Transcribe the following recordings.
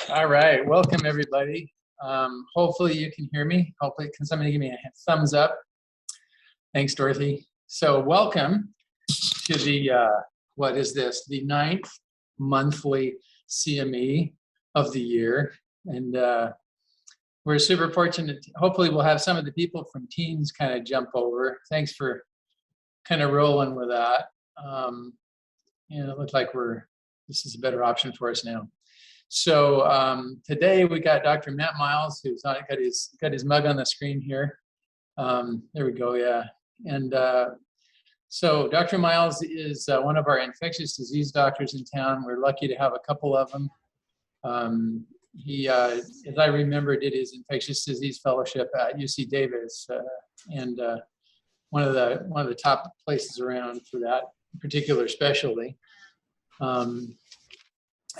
All right, welcome everybody. Hopefully you can hear me. Hopefully, can somebody give me a thumbs up? Thanks, Dorothy. So welcome to the, what is this? The 9th monthly CME of the year. And we're super fortunate. Hopefully we'll have some of the people from Teams kind of jump over. Thanks for kind of rolling with that. It looks like this is a better option for us now. So today we got Dr. Matt Miles, who's got his mug on the screen here. There we go, yeah. And so Dr. Miles is one of our infectious disease doctors in town. We're lucky to have a couple of them. He, as I remember, did his infectious disease fellowship at UC Davis, and one of the top places around for that particular specialty.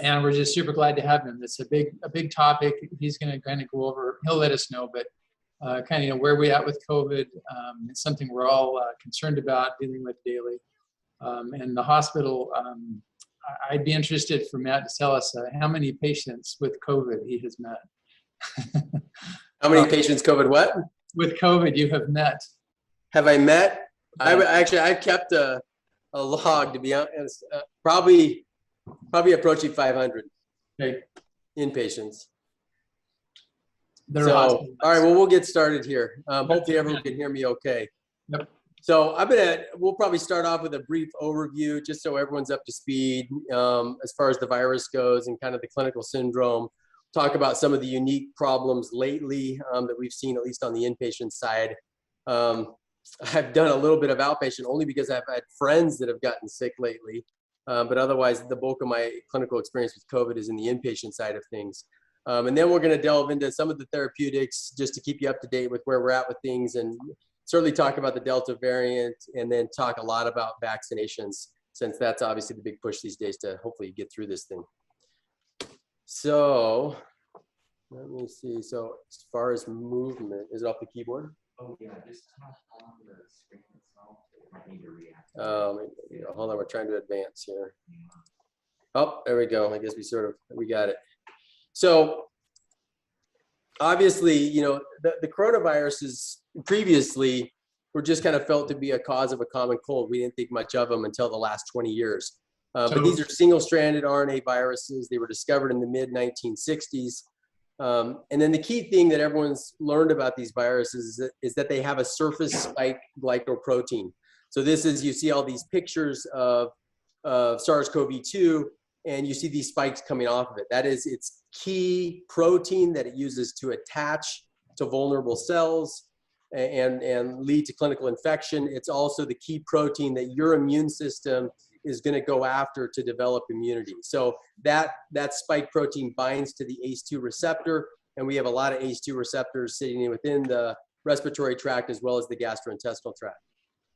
And we're just super glad to have him. It's a big topic. He's going to kind of go over. He'll let us know, but kind of where we at with COVID. It's something we're all concerned about dealing with daily. And the hospital. I'd be interested for Matt to tell us how many patients with COVID he has met. How many patients COVID what? With COVID you have met. Have I met? I kept a log, to be honest. Probably approaching 500 inpatients. So, all right, well, we'll get started here. Hopefully everyone can hear me okay. Yep. So we'll probably start off with a brief overview just so everyone's up to speed as far as the virus goes and kind of the clinical syndrome. Talk about some of the unique problems lately that we've seen, at least on the inpatient side. I've done a little bit of outpatient only because I've had friends that have gotten sick lately. But otherwise, the bulk of my clinical experience with COVID is in the inpatient side of things. And then we're going to delve into some of the therapeutics just to keep you up to date with where we're at with things, and certainly talk about the Delta variant, and then talk a lot about vaccinations, since that's obviously the big push these days to hopefully get through this thing. So let me see. So as far as movement, is it off the keyboard? Oh yeah, just tap on the screen itself. It might need to react. Hold on, we're trying to advance here. Oh, there we go. I guess we got it. So obviously, the coronaviruses previously were just kind of felt to be a cause of a common cold. We didn't think much of them until the last 20 years. But these are single-stranded RNA viruses. They were discovered in the mid-1960s. And then the key thing that everyone's learned about these viruses is that they have a surface spike glycoprotein. So this is, you see all these pictures of SARS-CoV-2, and you see these spikes coming off of it. That is its key protein that it uses to attach to vulnerable cells and lead to clinical infection. It's also the key protein that your immune system is going to go after to develop immunity. So that spike protein binds to the ACE2 receptor, and we have a lot of ACE2 receptors sitting within the respiratory tract as well as the gastrointestinal tract.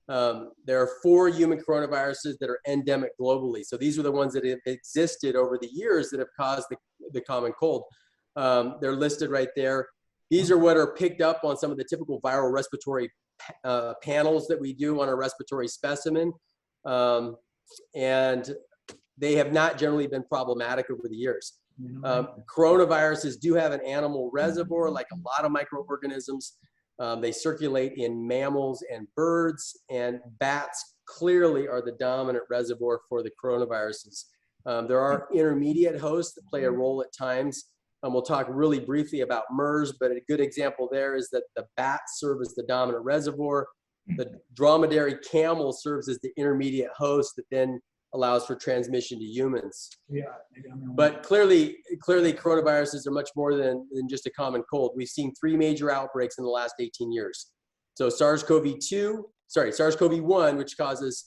There are 4 human coronaviruses that are endemic globally. So these are the ones that have existed over the years that have caused the common cold. They're listed right there. These are what are picked up on some of the typical viral respiratory panels that we do on a respiratory specimen. And they have not generally been problematic over the years. Coronaviruses do have an animal reservoir, like a lot of microorganisms. They circulate in mammals and birds, and bats clearly are the dominant reservoir for the coronaviruses. There are intermediate hosts that play a role at times. We'll talk really briefly about MERS, but a good example there is that the bats serve as the dominant reservoir. The dromedary camel serves as the intermediate host that then allows for transmission to humans. Yeah. But clearly coronaviruses are much more than just a common cold. We've seen 3 major outbreaks in the last 18 years. So SARS-CoV-1, which causes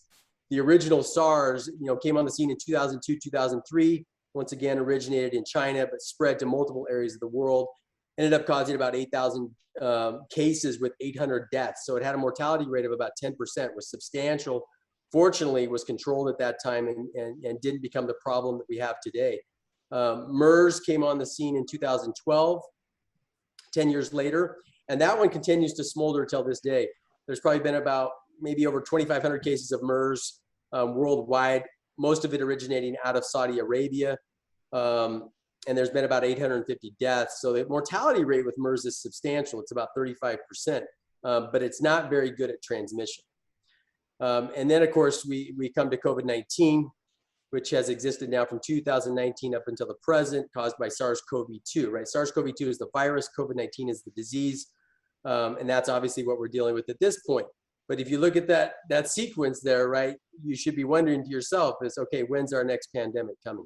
the original SARS, came on the scene in 2002, 2003, once again originated in China, but spread to multiple areas of the world. Ended up causing about 8,000 cases with 800 deaths. So it had a mortality rate of about 10%, was substantial. Fortunately, was controlled at that time and didn't become the problem that we have today. MERS came on the scene in 2012, 10 years later, and that one continues to smolder till this day. There's probably been about maybe over 2,500 cases of MERS worldwide, most of it originating out of Saudi Arabia. And there's been about 850 deaths. So the mortality rate with MERS is substantial. It's about 35%, but it's not very good at transmission. And then, of course, we come to COVID-19, which has existed now from 2019 up until the present, caused by SARS-CoV-2, right? SARS-CoV-2 is the virus, COVID-19 is the disease, and that's obviously what we're dealing with at this point. But if you look at that sequence there, right, you should be wondering to yourself is, okay, when's our next pandemic coming?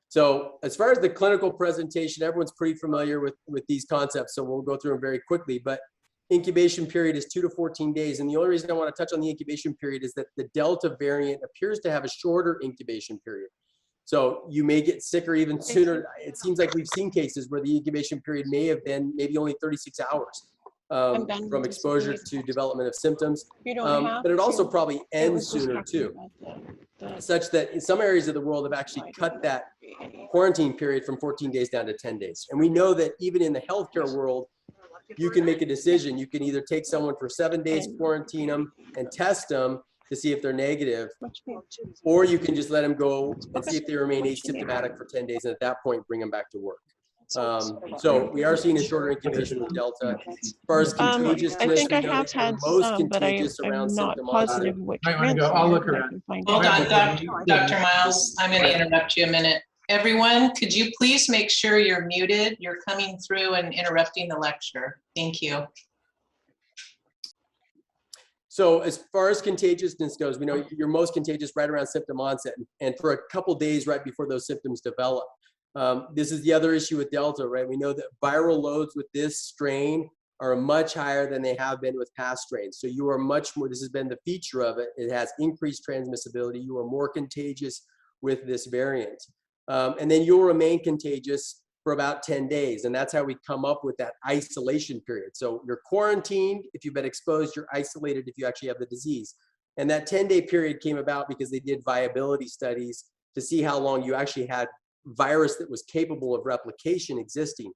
So as far as the clinical presentation, everyone's pretty familiar with these concepts, so we'll go through them very quickly. But incubation period is 2 to 14 days. And the only reason I want to touch on the incubation period is that the Delta variant appears to have a shorter incubation period. So you may get sicker even sooner. It seems like we've seen cases where the incubation period may have been maybe only 36 hours from exposure to development of symptoms. But it also probably ends sooner too, such that in some areas of the world have actually cut that quarantine period from 14 days down to 10 days. And we know that even in the healthcare world, you can make a decision. You can either take someone for 7 days, quarantine them, and test them to see if they're negative, or you can just let them go and see if they remain asymptomatic for 10 days, and at that point, bring them back to work. So we are seeing a shorter incubation with Delta. As far as contagious, I think I have had some, but I'm not positive which Might wanna go. ones I'll I look can around. find Hold out. on, Dr. Miles, I'm going to interrupt you a minute. Everyone, could you please make sure you're muted? You're coming through and interrupting the lecture. Thank you. So as far as contagiousness goes, we know you're most contagious right around symptom onset and for a couple days right before those symptoms develop. This is the other issue with Delta, right? We know that viral loads with this strain are much higher than they have been with past strains. So you are much more, this has been the feature of it. It has increased transmissibility. You are more contagious with this variant. And then you'll remain contagious for about 10 days. And that's how we come up with that isolation period. So you're quarantined if you've been exposed, you're isolated if you actually have the disease. And that 10-day period came about because they did viability studies to see how long you actually had virus that was capable of replication existing.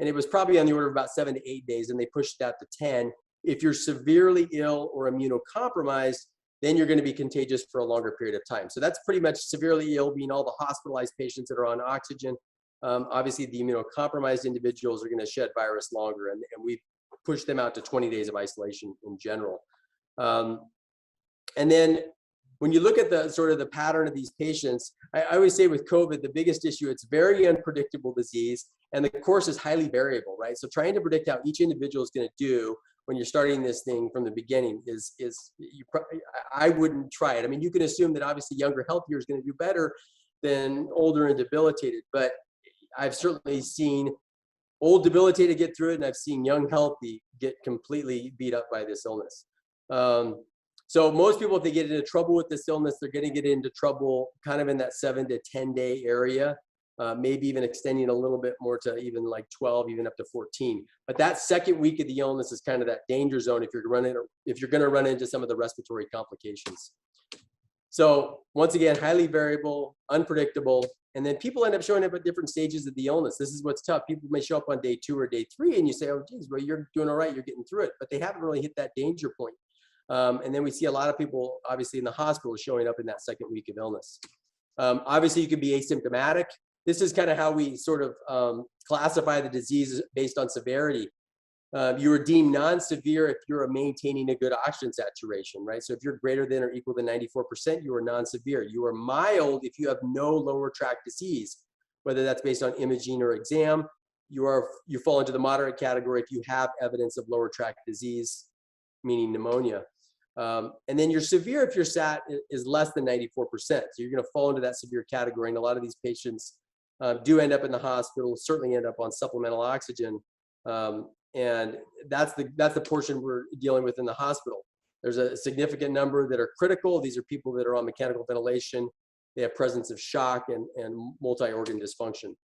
And it was probably on the order of about 7 to 8 days, and they pushed it out to 10. If you're severely ill or immunocompromised, then you're going to be contagious for a longer period of time. So that's pretty much severely ill being all the hospitalized patients that are on oxygen. Obviously, the immunocompromised individuals are going to shed virus longer, and we've pushed them out to 20 days of isolation in general. And then when you look at the sort of the pattern of these patients, I always say with COVID, the biggest issue, it's very unpredictable disease, and the course is highly variable, right? So trying to predict how each individual is going to do when you're starting this thing from the beginning I wouldn't try it. I mean, you can assume that obviously younger, healthier is going to do better than older and debilitated, but I've certainly seen old debilitated get through it, and I've seen young healthy get completely beat up by this illness. So most people, if they get into trouble with this illness, they're going to get into trouble kind of in that 7 to 10 day area, maybe even extending a little bit more to even like 12, even up to 14. But that second week of the illness is kind of that danger zone if you're going to run into some of the respiratory complications. So once again, highly variable, unpredictable, and then people end up showing up at different stages of the illness. This is what's tough. People may show up on day 2 or day 3, and you say, oh, geez, well, you're doing all right, you're getting through it, but they haven't really hit that danger point. And then we see a lot of people, obviously, in the hospital showing up in that second week of illness. Obviously, you could be asymptomatic. This is kind of how we sort of classify the disease based on severity. You are deemed non-severe if you're maintaining a good oxygen saturation, right? So if you're greater than or equal to 94%, you are non-severe. You are mild if you have no lower tract disease, whether that's based on imaging or exam. You fall into the moderate category if you have evidence of lower tract disease, meaning pneumonia. And then you're severe if your SAT is less than 94%. So you're going to fall into that severe category. And a lot of these patients do end up in the hospital, certainly end up on supplemental oxygen. And that's the portion we're dealing with in the hospital. There's a significant number that are critical. These are people that are on mechanical ventilation. They have presence of shock and multi-organ dysfunction.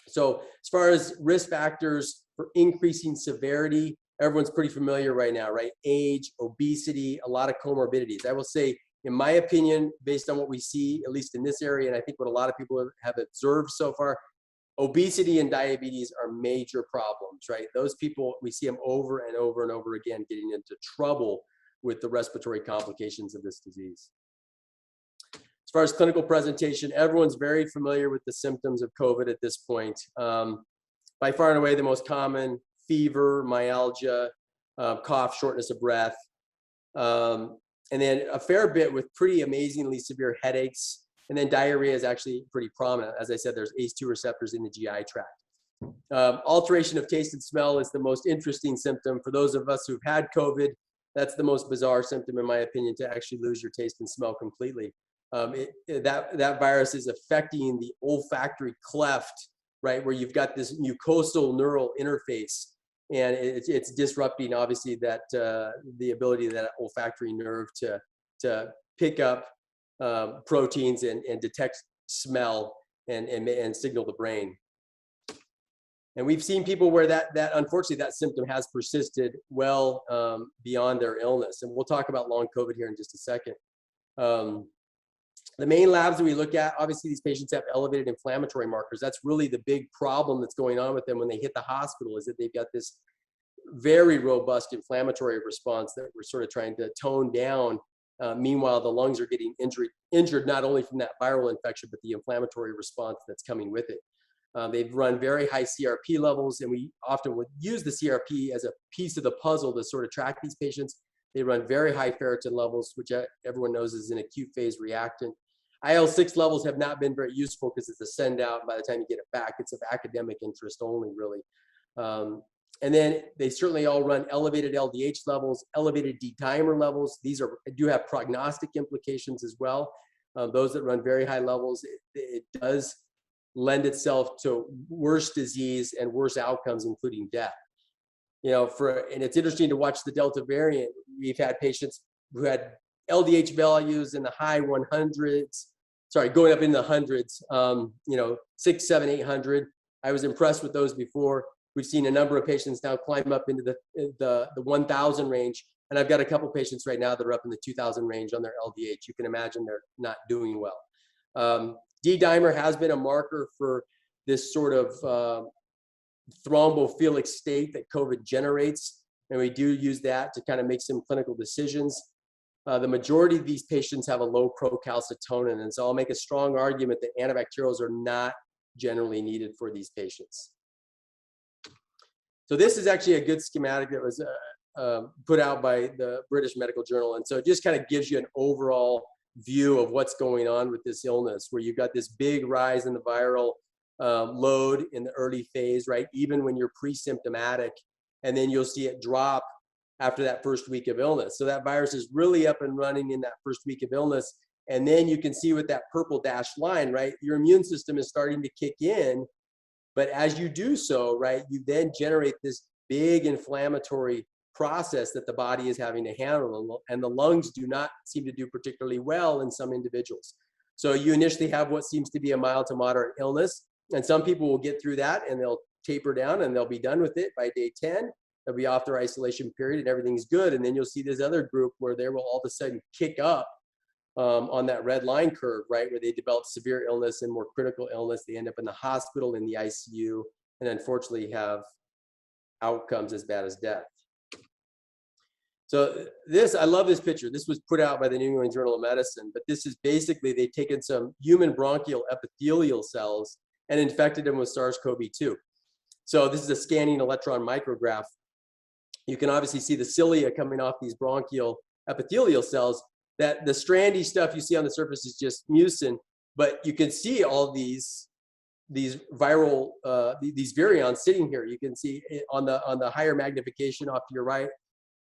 So as far as risk factors for increasing severity, everyone's pretty familiar right now, right? Age, obesity, a lot of comorbidities. I will say, in my opinion, based on what we see, at least in this area, and I think what a lot of people have observed so far, obesity and diabetes are major problems, right? Those people, we see them over and over and over again getting into trouble with the respiratory complications of this disease. As far as clinical presentation, everyone's very familiar with the symptoms of COVID at this point. By far and away, the most common: fever, myalgia, cough, shortness of breath, and then a fair bit with pretty amazingly severe headaches. And then diarrhea is actually pretty prominent. As I said, there's ACE2 receptors in the GI tract. Alteration of taste and smell is the most interesting symptom. For those of us who've had COVID, that's the most bizarre symptom, in my opinion, to actually lose your taste and smell completely. That virus is affecting the olfactory cleft, right, where you've got this mucosal neural interface, and it's disrupting, obviously, that the ability of that olfactory nerve to pick up proteins and detect smell and signal the brain. And we've seen people where that unfortunately that symptom has persisted well beyond their illness. And we'll talk about long COVID here in just a second. The main labs that we look at, obviously these patients have elevated inflammatory markers. That's really the big problem that's going on with them when they hit the hospital, is that they've got this very robust inflammatory response that we're sort of trying to tone down. Meanwhile, the lungs are getting injured not only from that viral infection, but the inflammatory response that's coming with it. They've run very high CRP levels, and we often would use the CRP as a piece of the puzzle to sort of track these patients. They run very high ferritin levels, which everyone knows is an acute phase reactant. IL-6 levels have not been very useful because it's a send out. By the time you get it back, it's of academic interest only, really. And then they certainly all run elevated LDH levels, elevated D-dimer levels. These do have prognostic implications as well. Those that run very high levels, it does lend itself to worse disease and worse outcomes, including death. And it's interesting to watch the Delta variant. We've had patients who had LDH values in the high 100s, going up in the hundreds, 6, 7, 800. I was impressed with those before. We've seen a number of patients now climb up into the 1,000 range. And I've got a couple patients right now that are up in the 2,000 range on their LDH. You can imagine they're not doing well. D-dimer has been a marker for this sort of thrombophilic state that COVID generates. And we do use that to kind of make some clinical decisions. The majority of these patients have a low procalcitonin. And so I'll make a strong argument that antibacterials are not generally needed for these patients. So this is actually a good schematic that was put out by the British Medical Journal. And so it just kind of gives you an overall view of what's going on with this illness, where you've got this big rise in the viral load in the early phase, right? Even when you're pre-symptomatic, and then you'll see it drop after that first week of illness. So that virus is really up and running in that first week of illness. And then you can see with that purple dashed line, right? Your immune system is starting to kick in. But as you do so, right, you then generate this big inflammatory process that the body is having to handle, and the lungs do not seem to do particularly well in some individuals. So you initially have what seems to be a mild to moderate illness, and some people will get through that and they'll taper down and they'll be done with it by day 10. They'll be off their isolation period and everything's good. And then you'll see this other group where they will all of a sudden kick up on that red line curve, right, where they develop severe illness and more critical illness. They end up in the hospital, in the ICU, and unfortunately have outcomes as bad as death. So I love this picture. This was put out by the New England Journal of Medicine, but this is basically, they've taken some human bronchial epithelial cells and infected them with SARS-CoV-2. So this is a scanning electron micrograph. You can obviously see the cilia coming off these bronchial epithelial cells. That the strandy stuff you see on the surface is just mucin, but you can see all these viral, these virions sitting here. You can see it on the higher magnification off to your right.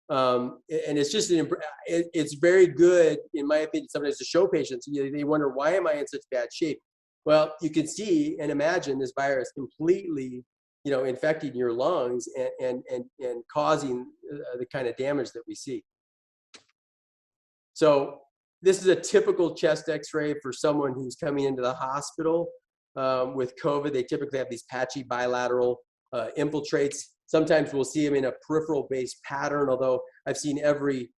And it's just, it's very good, in my opinion, sometimes to show patients. They wonder, why am I in such bad shape? Well, you can see and imagine this virus completely, infecting your lungs and causing the kind of damage that we see. So this is a typical chest x-ray for someone who's coming into the hospital with COVID. They typically have these patchy bilateral infiltrates. Sometimes we'll see them in a peripheral-based pattern, although I've seen every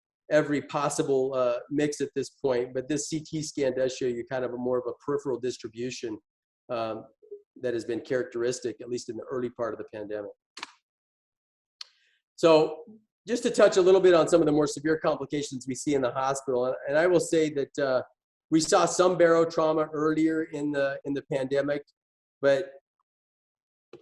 possible mix at this point. But this CT scan does show you kind of more of a peripheral distribution that has been characteristic, at least in the early part of the pandemic. So just to touch a little bit on some of the more severe complications we see in the hospital, and I will say that We saw some barotrauma earlier in the pandemic, but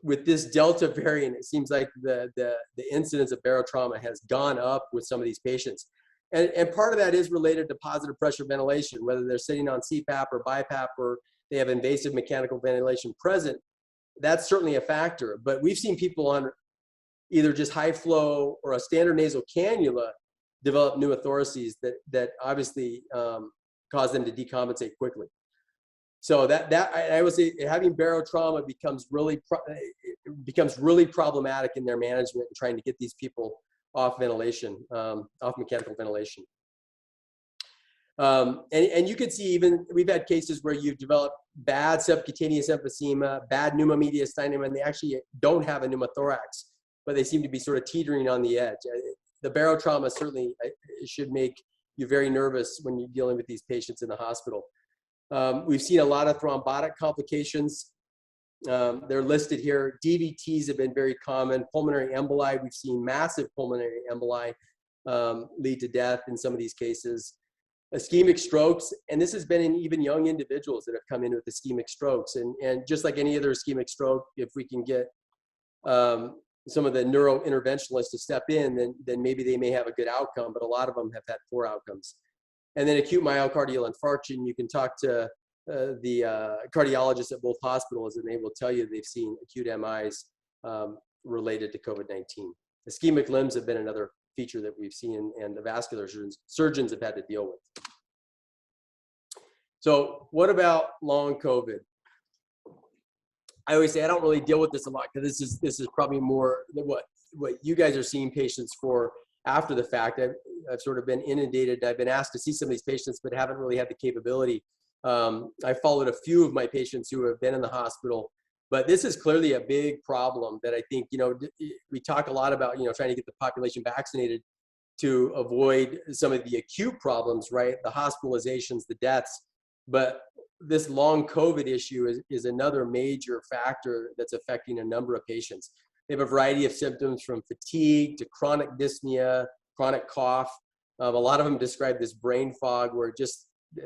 with this Delta variant, it seems like the incidence of barotrauma has gone up with some of these patients. And part of that is related to positive pressure ventilation, whether they're sitting on CPAP or BiPAP or they have invasive mechanical ventilation present. That's certainly a factor. But we've seen people on either just high flow or a standard nasal cannula develop pneumothoraces that obviously cause them to decompensate quickly. So that I would say having barotrauma becomes really problematic in their management and trying to get these people off ventilation, off mechanical ventilation. And you can see even we've had cases where you've developed bad subcutaneous emphysema, bad pneumomediastinum, and they actually don't have a pneumothorax, but they seem to be sort of teetering on the edge. The barotrauma certainly should make you very nervous when you're dealing with these patients in the hospital. We've seen a lot of thrombotic complications. They're listed here. DVTs have been very common. Pulmonary emboli, we've seen massive pulmonary emboli lead to death in some of these cases. Ischemic strokes, and this has been in even young individuals that have come in with ischemic strokes. And just like any other ischemic stroke, if we can get some of the neurointerventionalists to step in, then maybe they may have a good outcome, but a lot of them have had poor outcomes. And then acute myocardial infarction, you can talk to the cardiologists at both hospitals and they will tell you they've seen acute MIs related to COVID-19. Ischemic limbs have been another feature that we've seen and the vascular surgeons have had to deal with. So what about long COVID? I always say I don't really deal with this a lot because this is probably more what you guys are seeing patients for after the fact. I've sort of been inundated. I've been asked to see some of these patients, but haven't really had the capability. I followed a few of my patients who have been in the hospital, but this is clearly a big problem that I think, we talk a lot about, trying to get the population vaccinated to avoid some of the acute problems, right? The hospitalizations, the deaths, but this long COVID issue is another major factor that's affecting a number of patients. They have a variety of symptoms from fatigue to chronic dyspnea, chronic cough. A lot of them describe this brain fog where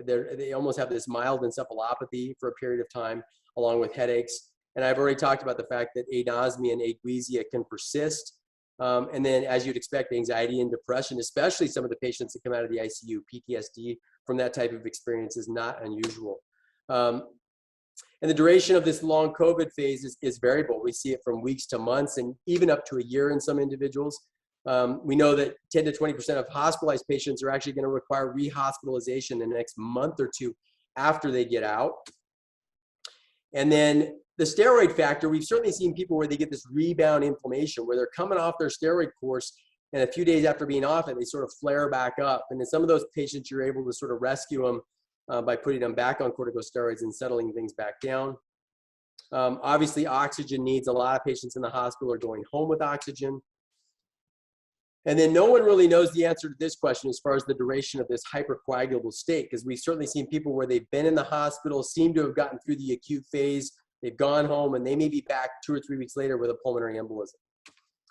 they almost have this mild encephalopathy for a period of time, along with headaches. And I've already talked about the fact that anosmia and ageusia can persist. And then, as you'd expect, anxiety and depression, especially some of the patients that come out of the ICU, PTSD from that type of experience is not unusual. And the duration of this long COVID phase is variable. We see it from weeks to months and even up to a year in some individuals. We know that 10 to 20% of hospitalized patients are actually going to require rehospitalization in the next month or two after they get out. And then the steroid factor, we've certainly seen people where they get this rebound inflammation, where they're coming off their steroid course, and a few days after being off it, they sort of flare back up. And in some of those patients, you're able to sort of rescue them by putting them back on corticosteroids and settling things back down. Obviously, oxygen needs. A lot of patients in the hospital are going home with oxygen. And then no one really knows the answer to this question as far as the duration of this hypercoagulable state, because we've certainly seen people where they've been in the hospital, seem to have gotten through the acute phase, they've gone home, and they may be back 2 or 3 weeks later with a pulmonary embolism.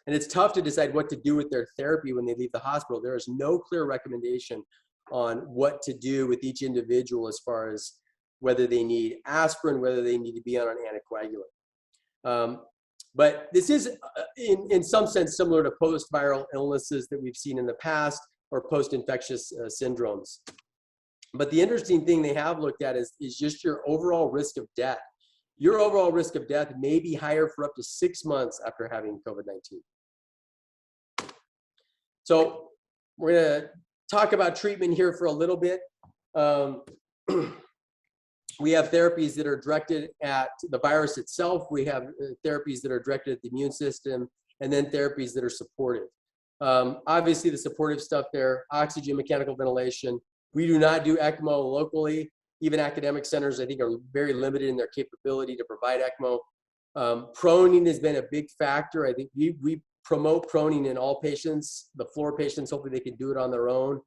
And it's tough to decide what to do with their therapy when they leave the hospital. There is no clear recommendation on what to do with each individual as far as whether they need aspirin, whether they need to be on an anticoagulant. But this is, in some sense, similar to post-viral illnesses that we've seen in the past or post-infectious syndromes. But the interesting thing they have looked at is just your overall risk of death. Your overall risk of death may be higher for up to 6 months after having COVID-19. So we're going to talk about treatment here for a little bit. We have therapies that are directed at the virus itself. We have therapies that are directed at the immune system, and then therapies that are supportive. Obviously, the supportive stuff there, oxygen, mechanical ventilation. We do not do ECMO locally. Even academic centers, I think, are very limited in their capability to provide ECMO. Proning has been a big factor. I think we promote proning in all patients. The floor patients, hopefully they can do it on their own.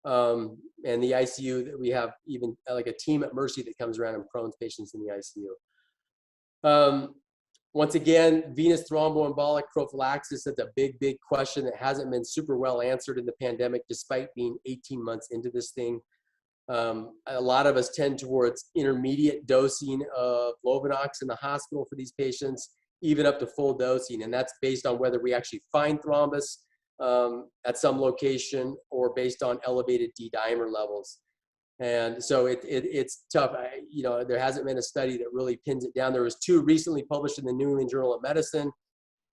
And the ICU, that we have even like a team at Mercy that comes around and prones patients in the ICU. Once again, venous thromboembolic prophylaxis, that's a big, big question that hasn't been super well answered in the pandemic, despite being 18 months into this thing. A lot of us tend towards intermediate dosing of Lovenox in the hospital for these patients, even up to full dosing. And that's based on whether we actually find thrombus at some location or based on elevated D-dimer levels. And so it's tough. There hasn't been a study that really pins it down. There was 2 recently published in the New England Journal of Medicine.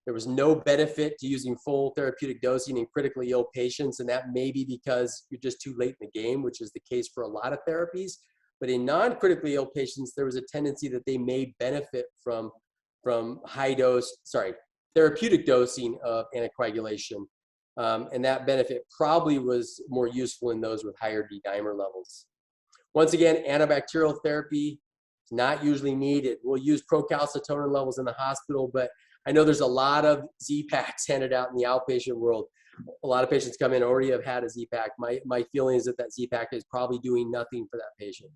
There was no benefit to using full therapeutic dosing in critically ill patients, and that may be because you're just too late in the game, which is the case for a lot of therapies. But in non-critically ill patients, there was a tendency that they may benefit from therapeutic dosing of anticoagulation. And that benefit probably was more useful in those with higher D-dimer levels. Once again, antibacterial therapy is not usually needed. We'll use procalcitonin levels in the hospital, but I know there's a lot of Z-Paks handed out in the outpatient world. A lot of patients come in already have had a Z-Pak. My feeling is that Z-Pak is probably doing nothing for that patient.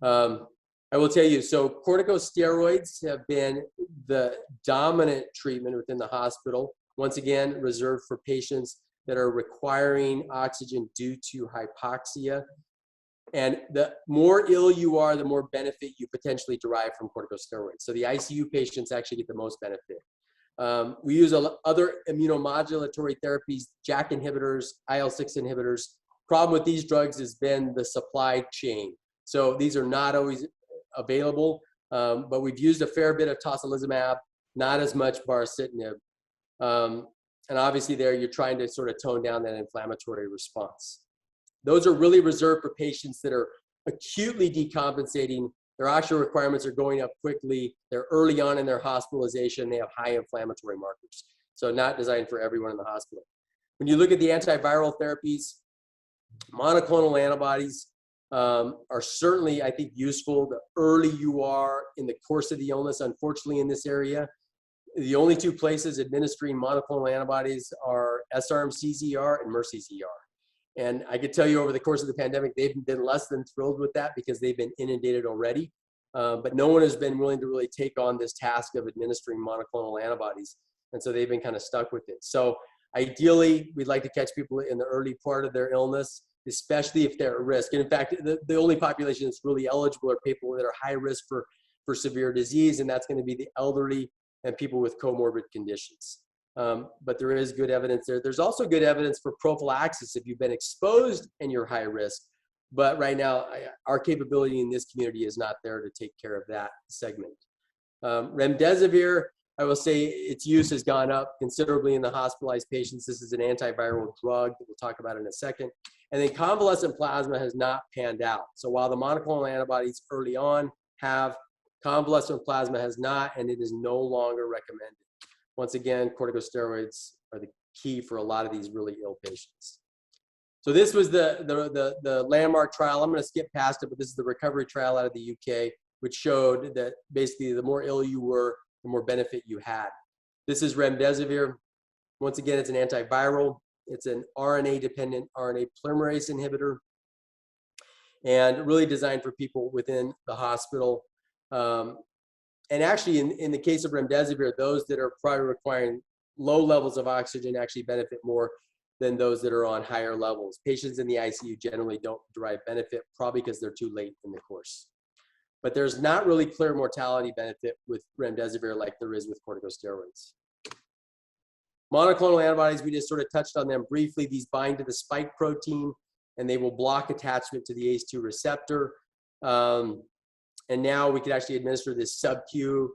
I will tell you, so corticosteroids have been the dominant treatment within the hospital. Once again, reserved for patients that are requiring oxygen due to hypoxia. And the more ill you are, the more benefit you potentially derive from corticosteroids. So the ICU patients actually get the most benefit. We use other immunomodulatory therapies, JAK inhibitors, IL-6 inhibitors. Problem with these drugs has been the supply chain. So these are not always available, but we've used a fair bit of tocilizumab, not as much baricitinib. And obviously there you're trying to sort of tone down that inflammatory response. Those are really reserved for patients that are acutely decompensating. Their oxygen requirements are going up quickly. They're early on in their hospitalization. They have high inflammatory markers. So not designed for everyone in the hospital. When you look at the antiviral therapies, monoclonal antibodies are certainly, I think, useful the early you are in the course of the illness. Unfortunately, in this area, the only 2 places administering monoclonal antibodies are SRM-CZR and Mercy-ZR. And I could tell you over the course of the pandemic, they've been less than thrilled with that because they've been inundated already. But no one has been willing to really take on this task of administering monoclonal antibodies. And so they've been kind of stuck with it. So ideally, we'd like to catch people in the early part of their illness, especially if they're at risk. And in fact, the only population that's really eligible are people that are high risk for severe disease, and that's going to be the elderly and people with comorbid conditions. But there is good evidence there. There's also good evidence for prophylaxis if you've been exposed and you're high risk. But right now, our capability in this community is not there to take care of that segment. Remdesivir, I will say its use has gone up considerably in the hospitalized patients. This is an antiviral drug that we'll talk about in a second. And then convalescent plasma has not panned out. So while the monoclonal antibodies early on have, convalescent plasma has not, and it is no longer recommended. Once again, corticosteroids are the key for a lot of these really ill patients. So this was the landmark trial. I'm going to skip past it, but this is the recovery trial out of the UK, which showed that basically the more ill you were, the more benefit you had. This is remdesivir. Once again, it's an antiviral. It's an RNA-dependent RNA polymerase inhibitor, and really designed for people within the hospital. And actually, in the case of remdesivir, those that are probably requiring low levels of oxygen actually benefit more than those that are on higher levels. Patients in the ICU generally don't derive benefit, probably because they're too late in the course. But there's not really clear mortality benefit with remdesivir like there is with corticosteroids. Monoclonal antibodies, we just sort of touched on them briefly. These bind to the spike protein, and they will block attachment to the ACE2 receptor. And now we could actually administer this sub-Q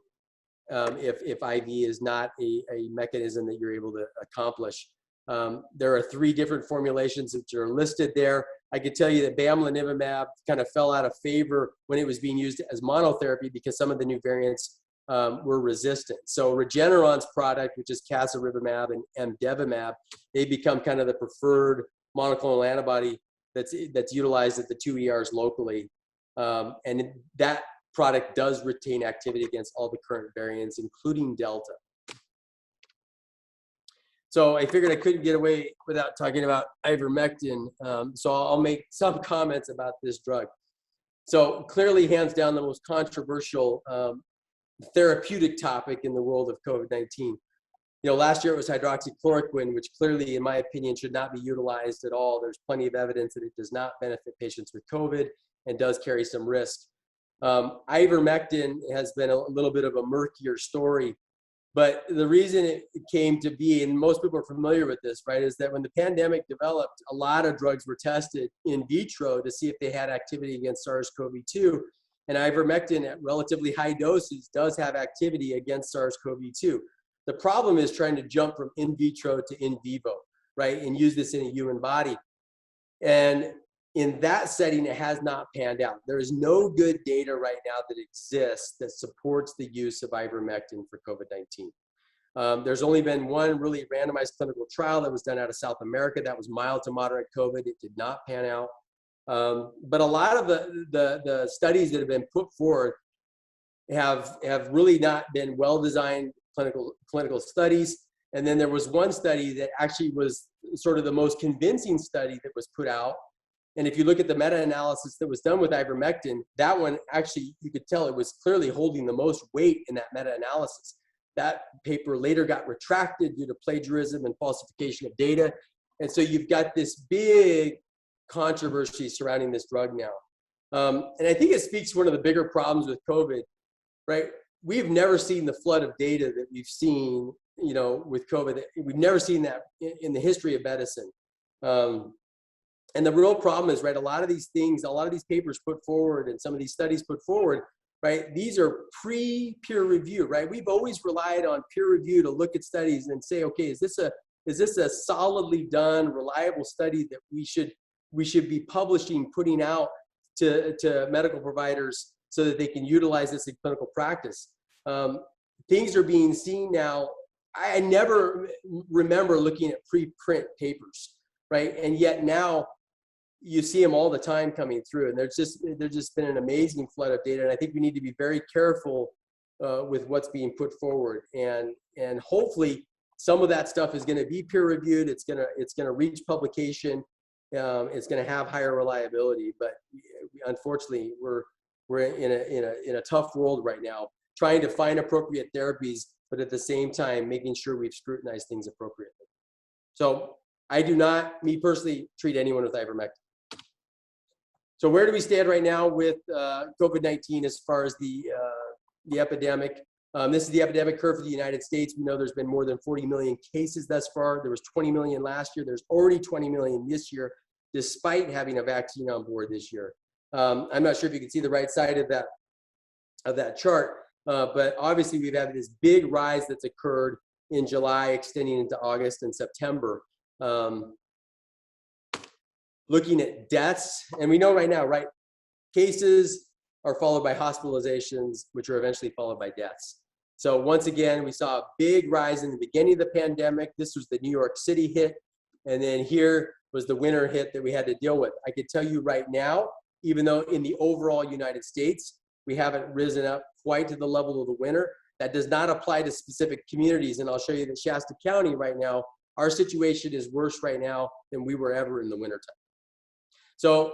if IV is not a mechanism that you're able to accomplish. There are 3 different formulations that are listed there. I could tell you that bamlanivimab kind of fell out of favor when it was being used as monotherapy because some of the new variants were resistant. So Regeneron's product, which is casirivimab and mdevimab, they become kind of the preferred monoclonal antibody that's utilized at the 2 ERs locally. And that product does retain activity against all the current variants, including Delta. So I figured I couldn't get away without talking about ivermectin. So I'll make some comments about this drug. So clearly, hands down, the most controversial therapeutic topic in the world of COVID-19. last year it was hydroxychloroquine, which clearly, in my opinion, should not be utilized at all. There's plenty of evidence that it does not benefit patients with COVID and does carry some risk. Ivermectin has been a little bit of a murkier story, but the reason it came to be, and most people are familiar with this, right, is that when the pandemic developed, a lot of drugs were tested in vitro to see if they had activity against SARS-CoV-2, and ivermectin at relatively high doses does have activity against SARS-CoV-2. The problem is trying to jump from in vitro to in vivo, right, and use this in a human body. And in that setting, it has not panned out. There is no good data right now that exists that supports the use of ivermectin for COVID-19. There's only been one really randomized clinical trial that was done out of South America that was mild to moderate COVID. It did not pan out. But a lot of the studies that have been put forward have really not been well-designed clinical studies. And then there was one study that actually was sort of the most convincing study that was put out. And if you look at the meta-analysis that was done with ivermectin, that one actually, you could tell it was clearly holding the most weight in that meta-analysis. That paper later got retracted due to plagiarism and falsification of data. And so you've got this big controversy surrounding this drug now. And I think it speaks to one of the bigger problems with COVID, right? We've never seen the flood of data that we've seen, with COVID. We've never seen that in the history of medicine. And the real problem is, right, a lot of these papers put forward and some of these studies put forward, right, these are pre-peer review, right? We've always relied on peer review to look at studies and say, okay, is this a solidly done, reliable study that we should be publishing, putting out to medical providers so that they can utilize this in clinical practice? Things are being seen now. I never remember looking at pre-print papers, right? And yet now you see them all the time coming through, and there's just been an amazing flood of data. And I think we need to be very careful with what's being put forward. And hopefully some of that stuff is going to be peer reviewed. It's going to reach publication. It's going to have higher reliability. But unfortunately, we're in a tough world right now, trying to find appropriate therapies, but at the same time making sure we've scrutinized things appropriately. So I do not, me personally, treat anyone with ivermectin. So where do we stand right now with COVID-19 as far as the epidemic? This is the epidemic curve for the United States. We know there's been more than 40 million cases thus far. There was 20 million last year. There's already 20 million this year, despite having a vaccine on board this year. I'm not sure if you can see the right side of that chart, but obviously we've had this big rise that's occurred in July, extending into August and September. Looking at deaths, and we know right now, right, cases are followed by hospitalizations, which are eventually followed by deaths. So once again, we saw a big rise in the beginning of the pandemic. This was the New York City hit, and then here was the winter hit that we had to deal with. I could tell you right now, even though in the overall United States, we haven't risen up quite to the level of the winter, that does not apply to specific communities. And I'll show you that Shasta County right now, our situation is worse right now than we were ever in the wintertime. So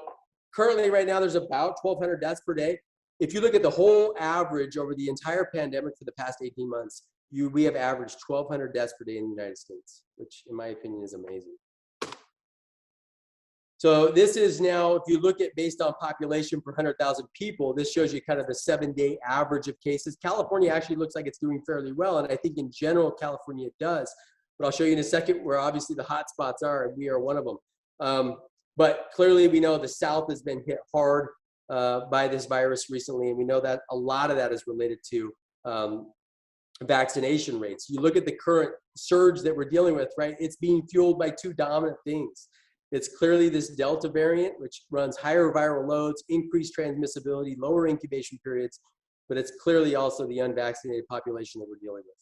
currently right now, there's about 1,200 deaths per day. If you look at the whole average over the entire pandemic for the past 18 months, we have averaged 1,200 deaths per day in the United States, which in my opinion is amazing. So this is now, if you look at based on population per 100,000 people, this shows you kind of the 7-day average of cases. California actually looks like it's doing fairly well, and I think in general, California does. But I'll show you in a second where obviously the hot spots are, and we are one of them. But clearly we know the South has been hit hard by this virus recently, and we know that a lot of that is related to vaccination rates. You look at the current surge that we're dealing with, right? It's being fueled by two dominant things. It's clearly this Delta variant, which runs higher viral loads, increased transmissibility, lower incubation periods, but it's clearly also the unvaccinated population that we're dealing with.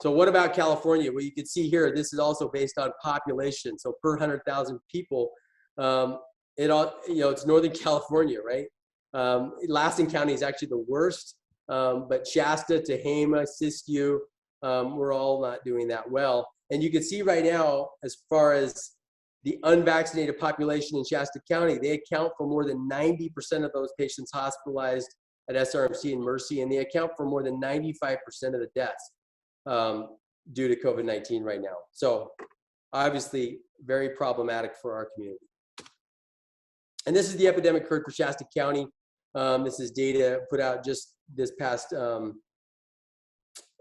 So what about California? Well, you can see here, this is also based on population. So per 100,000 people, it's Northern California, right? Lassen County is actually the worst, but Shasta, Tehama, Siskiyou, we're all not doing that well. And you can see right now, as far as the unvaccinated population in Shasta County, they account for more than 90% of those patients hospitalized at SRMC and Mercy, and they account for more than 95% of the deaths. due to COVID-19 right now. So obviously very problematic for our community. And this is the epidemic curve for Shasta County. This is data put out just this past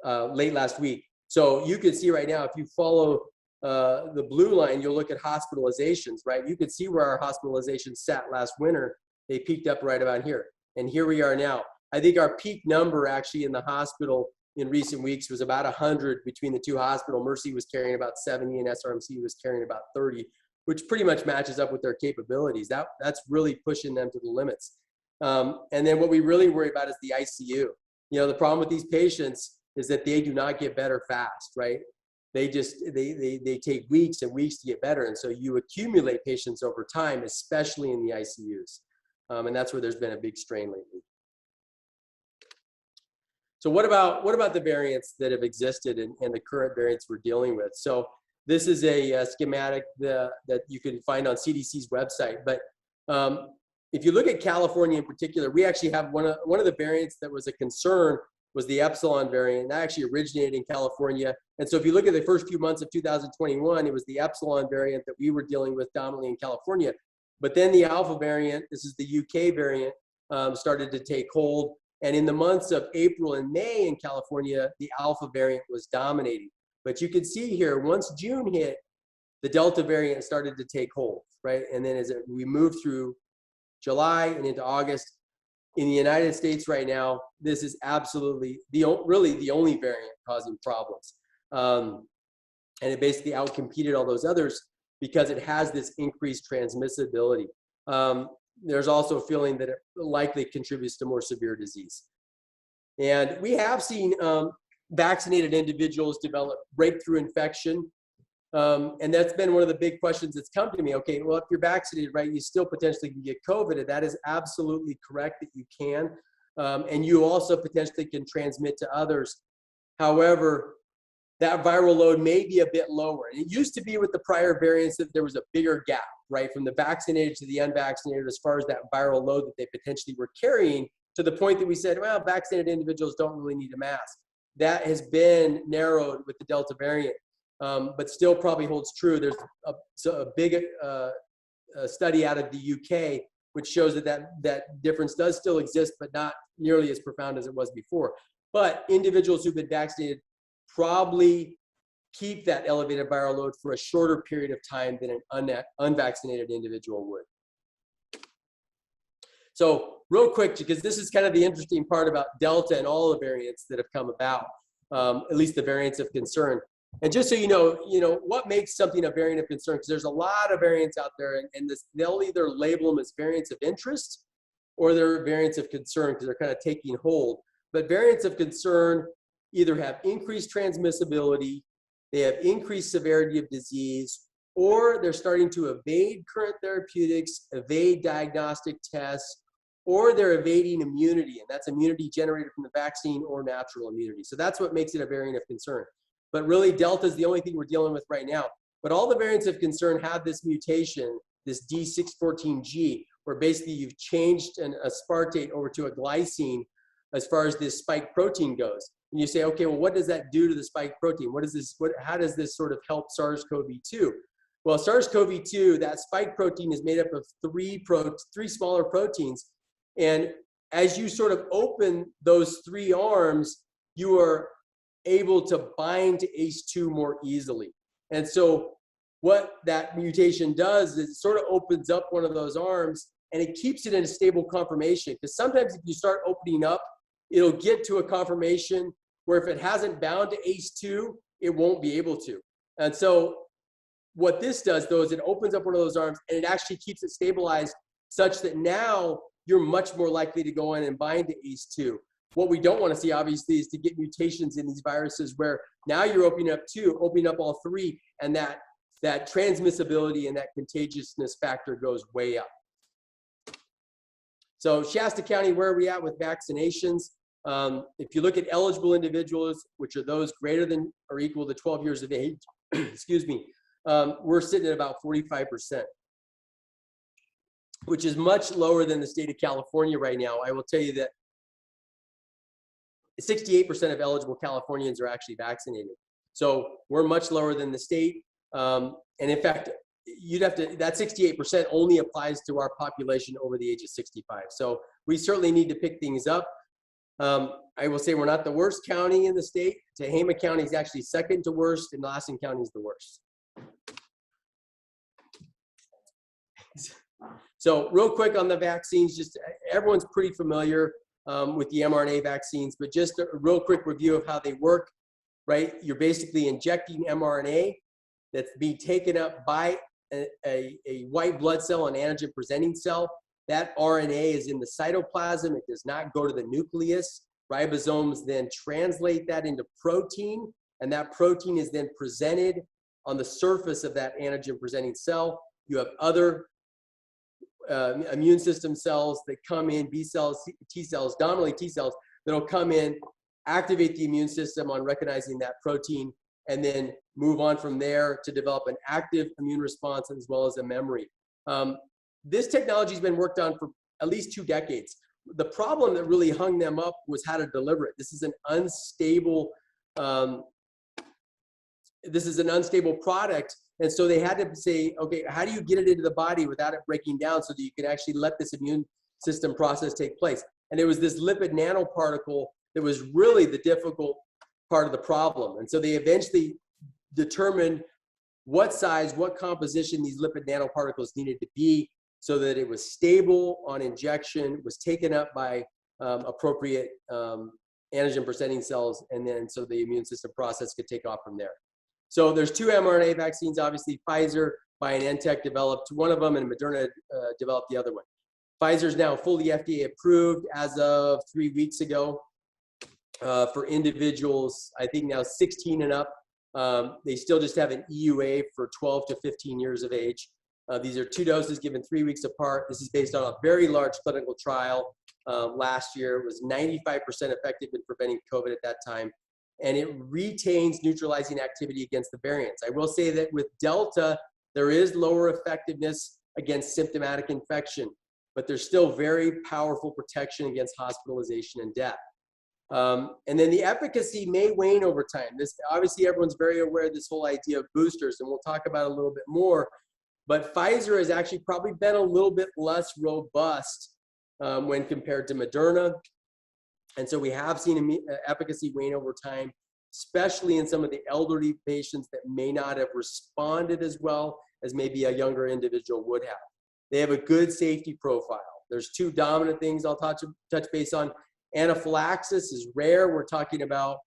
late last week. So you can see right now, if you follow the blue line, you'll look at hospitalizations, right? You can see where our hospitalizations sat last winter. They peaked up right about here. And here we are now. I think our peak number actually in the hospital in recent weeks was about 100 between the two hospitals. Mercy was carrying about 70 and SRMC was carrying about 30, which pretty much matches up with their capabilities. That's really pushing them to the limits. And then what we really worry about is the ICU. You know, the problem with these patients is that they do not get better fast, right? They take weeks and weeks to get better. And so you accumulate patients over time, especially in the ICUs. And that's where there's been a big strain lately. So what about the variants that have existed and the current variants we're dealing with? So this is a schematic that you can find on CDC's website. But if you look at California in particular, we actually have one of the variants that was a concern was the Epsilon variant. That actually originated in California. And so if you look at the first few months of 2021, it was the Epsilon variant that we were dealing with dominantly in California. But then the Alpha variant, this is the UK variant, started to take hold. And in the months of April and May in California, the Alpha variant was dominating. But you can see here, once June hit, the Delta variant started to take hold, right? And then as we move through July and into August, in the United States right now, this is absolutely really the only variant causing problems. And it basically outcompeted all those others because it has this increased transmissibility. There's also a feeling that it likely contributes to more severe disease. And we have seen vaccinated individuals develop breakthrough infection. And that's been one of the big questions that's come to me. Okay, well, if you're vaccinated, right, you still potentially can get COVID. And that is absolutely correct that you can. And you also potentially can transmit to others. However, that viral load may be a bit lower. And it used to be with the prior variants that there was a bigger gap, right, from the vaccinated to the unvaccinated as far as that viral load that they potentially were carrying, to the point that we said, well, vaccinated individuals don't really need a mask. That has been narrowed with the Delta variant, but still probably holds true. There's a big study out of the UK which shows that difference does still exist, but not nearly as profound as it was before. But individuals who've been vaccinated probably keep that elevated viral load for a shorter period of time than an unvaccinated individual would. So real quick, because this is kind of the interesting part about Delta and all the variants that have come about, at least the variants of concern. And just so you know what makes something a variant of concern, because there's a lot of variants out there, and they'll either label them as variants of interest or they're variants of concern because they're kind of taking hold. But variants of concern either have increased transmissibility, they have increased severity of disease, or they're starting to evade current therapeutics, evade diagnostic tests, or they're evading immunity, and that's immunity generated from the vaccine or natural immunity. So that's what makes it a variant of concern. But really, Delta is the only thing we're dealing with right now. But all the variants of concern have this mutation, this D614G, where basically you've changed an aspartate over to a glycine as far as this spike protein goes. And you say, okay, well, what does that do to the spike protein? How does this sort of help SARS-CoV-2? Well, SARS-CoV-2, that spike protein is made up of three smaller proteins. And as you sort of open those three arms, you are able to bind to ACE2 more easily. And so what that mutation does is it sort of opens up one of those arms and it keeps it in a stable conformation. Because sometimes if you start opening up, it'll get to a conformation where if it hasn't bound to ACE2, it won't be able to. And so what this does, though, is it opens up one of those arms and it actually keeps it stabilized such that now you're much more likely to go in and bind to ACE2. What we don't want to see, obviously, is to get mutations in these viruses where now you're opening up all three, and that transmissibility and that contagiousness factor goes way up. So Shasta County, where are we at with vaccinations? If you look at eligible individuals, which are those greater than or equal to 12 years of age, excuse me, we're sitting at about 45%, which is much lower than the state of California right now. I will tell you that 68% of eligible Californians are actually vaccinated. So we're much lower than the state. And in fact, that 68% only applies to our population over the age of 65. So we certainly need to pick things up. I will say we're not the worst county in the state. Tehama County is actually second to worst, and Lassen County is the worst. So real quick on the vaccines, just everyone's pretty familiar with the mRNA vaccines, but just a real quick review of how they work, right? You're basically injecting mRNA that's being taken up by a white blood cell, an antigen presenting cell. That RNA is in the cytoplasm. It does not go to the nucleus. Ribosomes then translate that into protein, and that protein is then presented on the surface of that antigen presenting cell. You have other immune system cells that come in, B cells, T cells, dominantly T cells, that'll come in, activate the immune system on recognizing that protein, and then move on from there to develop an active immune response as well as a memory. This technology has been worked on for at least 2 decades. The problem that really hung them up was how to deliver it. This is an unstable product. And so they had to say, okay, how do you get it into the body without it breaking down so that you can actually let this immune system process take place? And it was this lipid nanoparticle that was really the difficult part of the problem. And so they eventually determined what size, what composition these lipid nanoparticles needed to be so that it was stable on injection, was taken up by appropriate antigen presenting cells, and then so the immune system process could take off from there. So there's 2 mRNA vaccines, obviously Pfizer, BioNTech developed one of them, and Moderna developed the other one. Pfizer's now fully FDA approved as of 3 weeks ago for individuals, I think now 16 and up. They still just have an EUA for 12 to 15 years of age. These are 2 doses given 3 weeks apart. This is based on a very large clinical trial last year. It was 95% effective in preventing COVID at that time. And it retains neutralizing activity against the variants. I will say that with Delta, there is lower effectiveness against symptomatic infection, but there's still very powerful protection against hospitalization and death. And then the efficacy may wane over time. This, obviously, everyone's very aware of this whole idea of boosters, and we'll talk about it a little bit more. But Pfizer has actually probably been a little bit less robust when compared to Moderna. And so we have seen efficacy wane over time, especially in some of the elderly patients that may not have responded as well as maybe a younger individual would have. They have a good safety profile. There's 2 dominant things I'll touch base on. Anaphylaxis is rare. We're talking about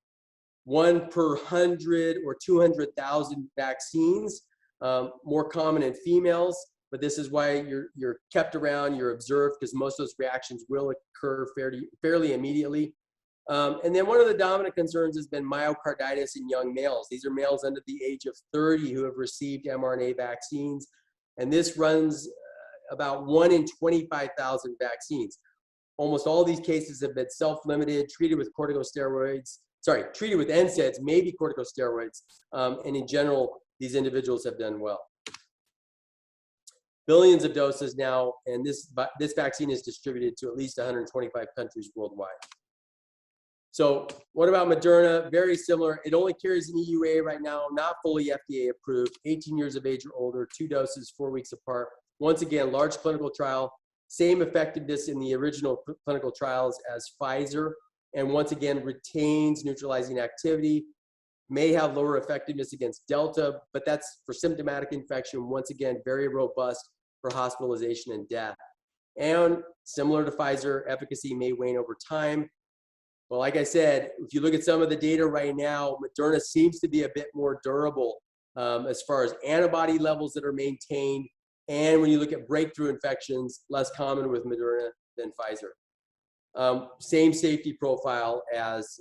1 per 100 or 200,000 vaccines, more common in females. But this is why you're kept around, you're observed, because most of those reactions will occur fairly immediately. And then one of the dominant concerns has been myocarditis in young males. These are males under the age of 30 who have received mRNA vaccines. And this runs about 1 in 25,000 vaccines. Almost all these cases have been self-limited, treated with corticosteroids, treated with NSAIDs, maybe corticosteroids. And in general, these individuals have done well. Billions of doses now, and this vaccine is distributed to at least 125 countries worldwide. So what about Moderna? Very similar. It only carries an EUA right now, not fully FDA approved, 18 years of age or older, 2 doses, 4 weeks apart. Once again, large clinical trial, same effectiveness in the original clinical trials as Pfizer, and once again retains neutralizing activity, may have lower effectiveness against Delta, but that's for symptomatic infection. Once again, very robust for hospitalization and death. And similar to Pfizer, efficacy may wane over time. Well, like I said, if you look at some of the data right now, Moderna seems to be a bit more durable as far as antibody levels that are maintained. And when you look at breakthrough infections, less common with Moderna than Pfizer. Same safety profile as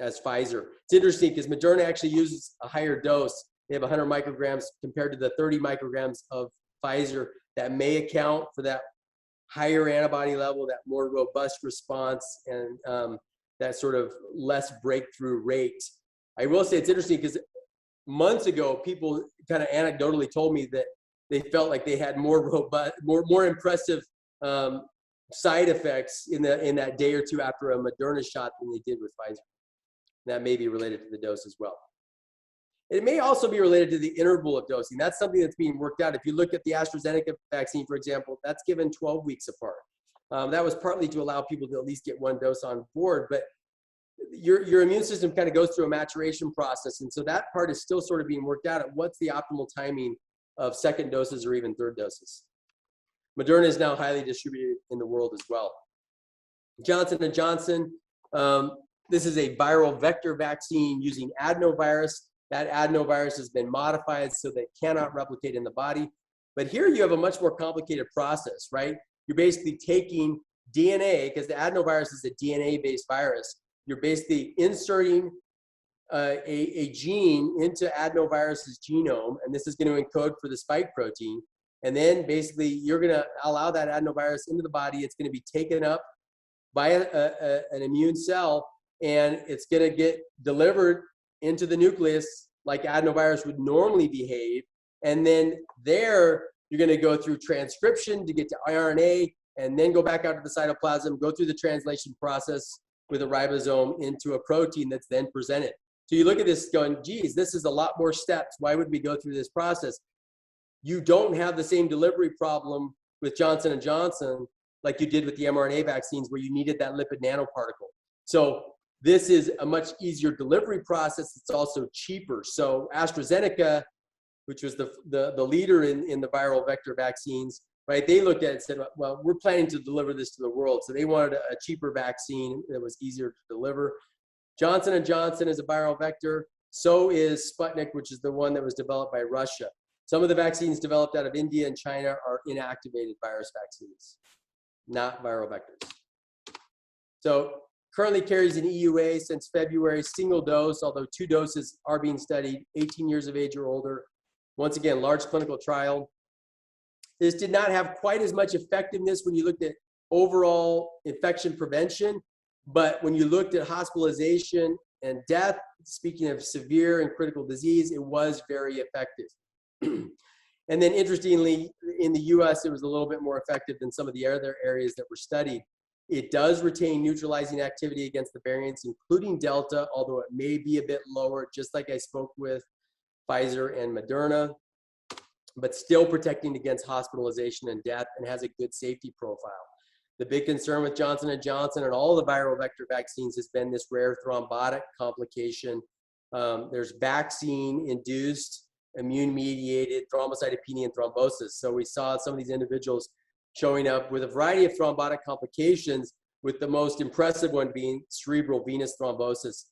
Pfizer. It's interesting because Moderna actually uses a higher dose. They have 100 micrograms compared to the 30 micrograms of Pfizer. That may account for that higher antibody level, that more robust response, and that sort of less breakthrough rate. I will say it's interesting because months ago, people kind of anecdotally told me that they felt like they had more robust, more impressive side effects in that day or 2 after a Moderna shot than they did with Pfizer. That may be related to the dose as well. It may also be related to the interval of dosing. That's something that's being worked out. If you look at the AstraZeneca vaccine, for example, that's given 12 weeks apart. That was partly to allow people to at least get one dose on board, but your immune system kind of goes through a maturation process. And so that part is still sort of being worked out at what's the optimal timing of second doses or even third doses. Moderna is now highly distributed in the world as well. Johnson & Johnson, this is a viral vector vaccine using adenovirus. That adenovirus has been modified so that it cannot replicate in the body. But here you have a much more complicated process, right? You're basically taking DNA, because the adenovirus is a DNA-based virus. You're basically inserting a gene into adenovirus's genome, and this is going to encode for the spike protein. And then basically you're going to allow that adenovirus into the body. It's going to be taken up by an immune cell, and it's going to get delivered into the nucleus like adenovirus would normally behave. And then there, you're going to go through transcription to get to RNA, and then go back out to the cytoplasm, go through the translation process with a ribosome into a protein that's then presented. So you look at this going, geez, this is a lot more steps. Why would we go through this process? You don't have the same delivery problem with Johnson & Johnson like you did with the mRNA vaccines, where you needed that lipid nanoparticle. So this is a much easier delivery process. It's also cheaper. So AstraZeneca, which was the leader in the viral vector vaccines, right? They looked at it and said, well, we're planning to deliver this to the world. So they wanted a cheaper vaccine that was easier to deliver. Johnson & Johnson is a viral vector. So is Sputnik, which is the one that was developed by Russia. Some of the vaccines developed out of India and China are inactivated virus vaccines, not viral vectors. So currently carries an EUA since February, single dose, although 2 doses are being studied, 18 years of age or older. Once again, large clinical trial. This did not have quite as much effectiveness when you looked at overall infection prevention, but when you looked at hospitalization and death, speaking of severe and critical disease, it was very effective. And then interestingly, in the US, it was a little bit more effective than some of the other areas that were studied. It does retain neutralizing activity against the variants, including Delta, although it may be a bit lower, just like I spoke with Pfizer and Moderna, but still protecting against hospitalization and death, and has a good safety profile. The big concern with Johnson & Johnson and all the viral vector vaccines has been this rare thrombotic complication. There's vaccine-induced immune-mediated thrombocytopenia and thrombosis. So we saw some of these individuals showing up with a variety of thrombotic complications, with the most impressive one being cerebral venous thrombosis.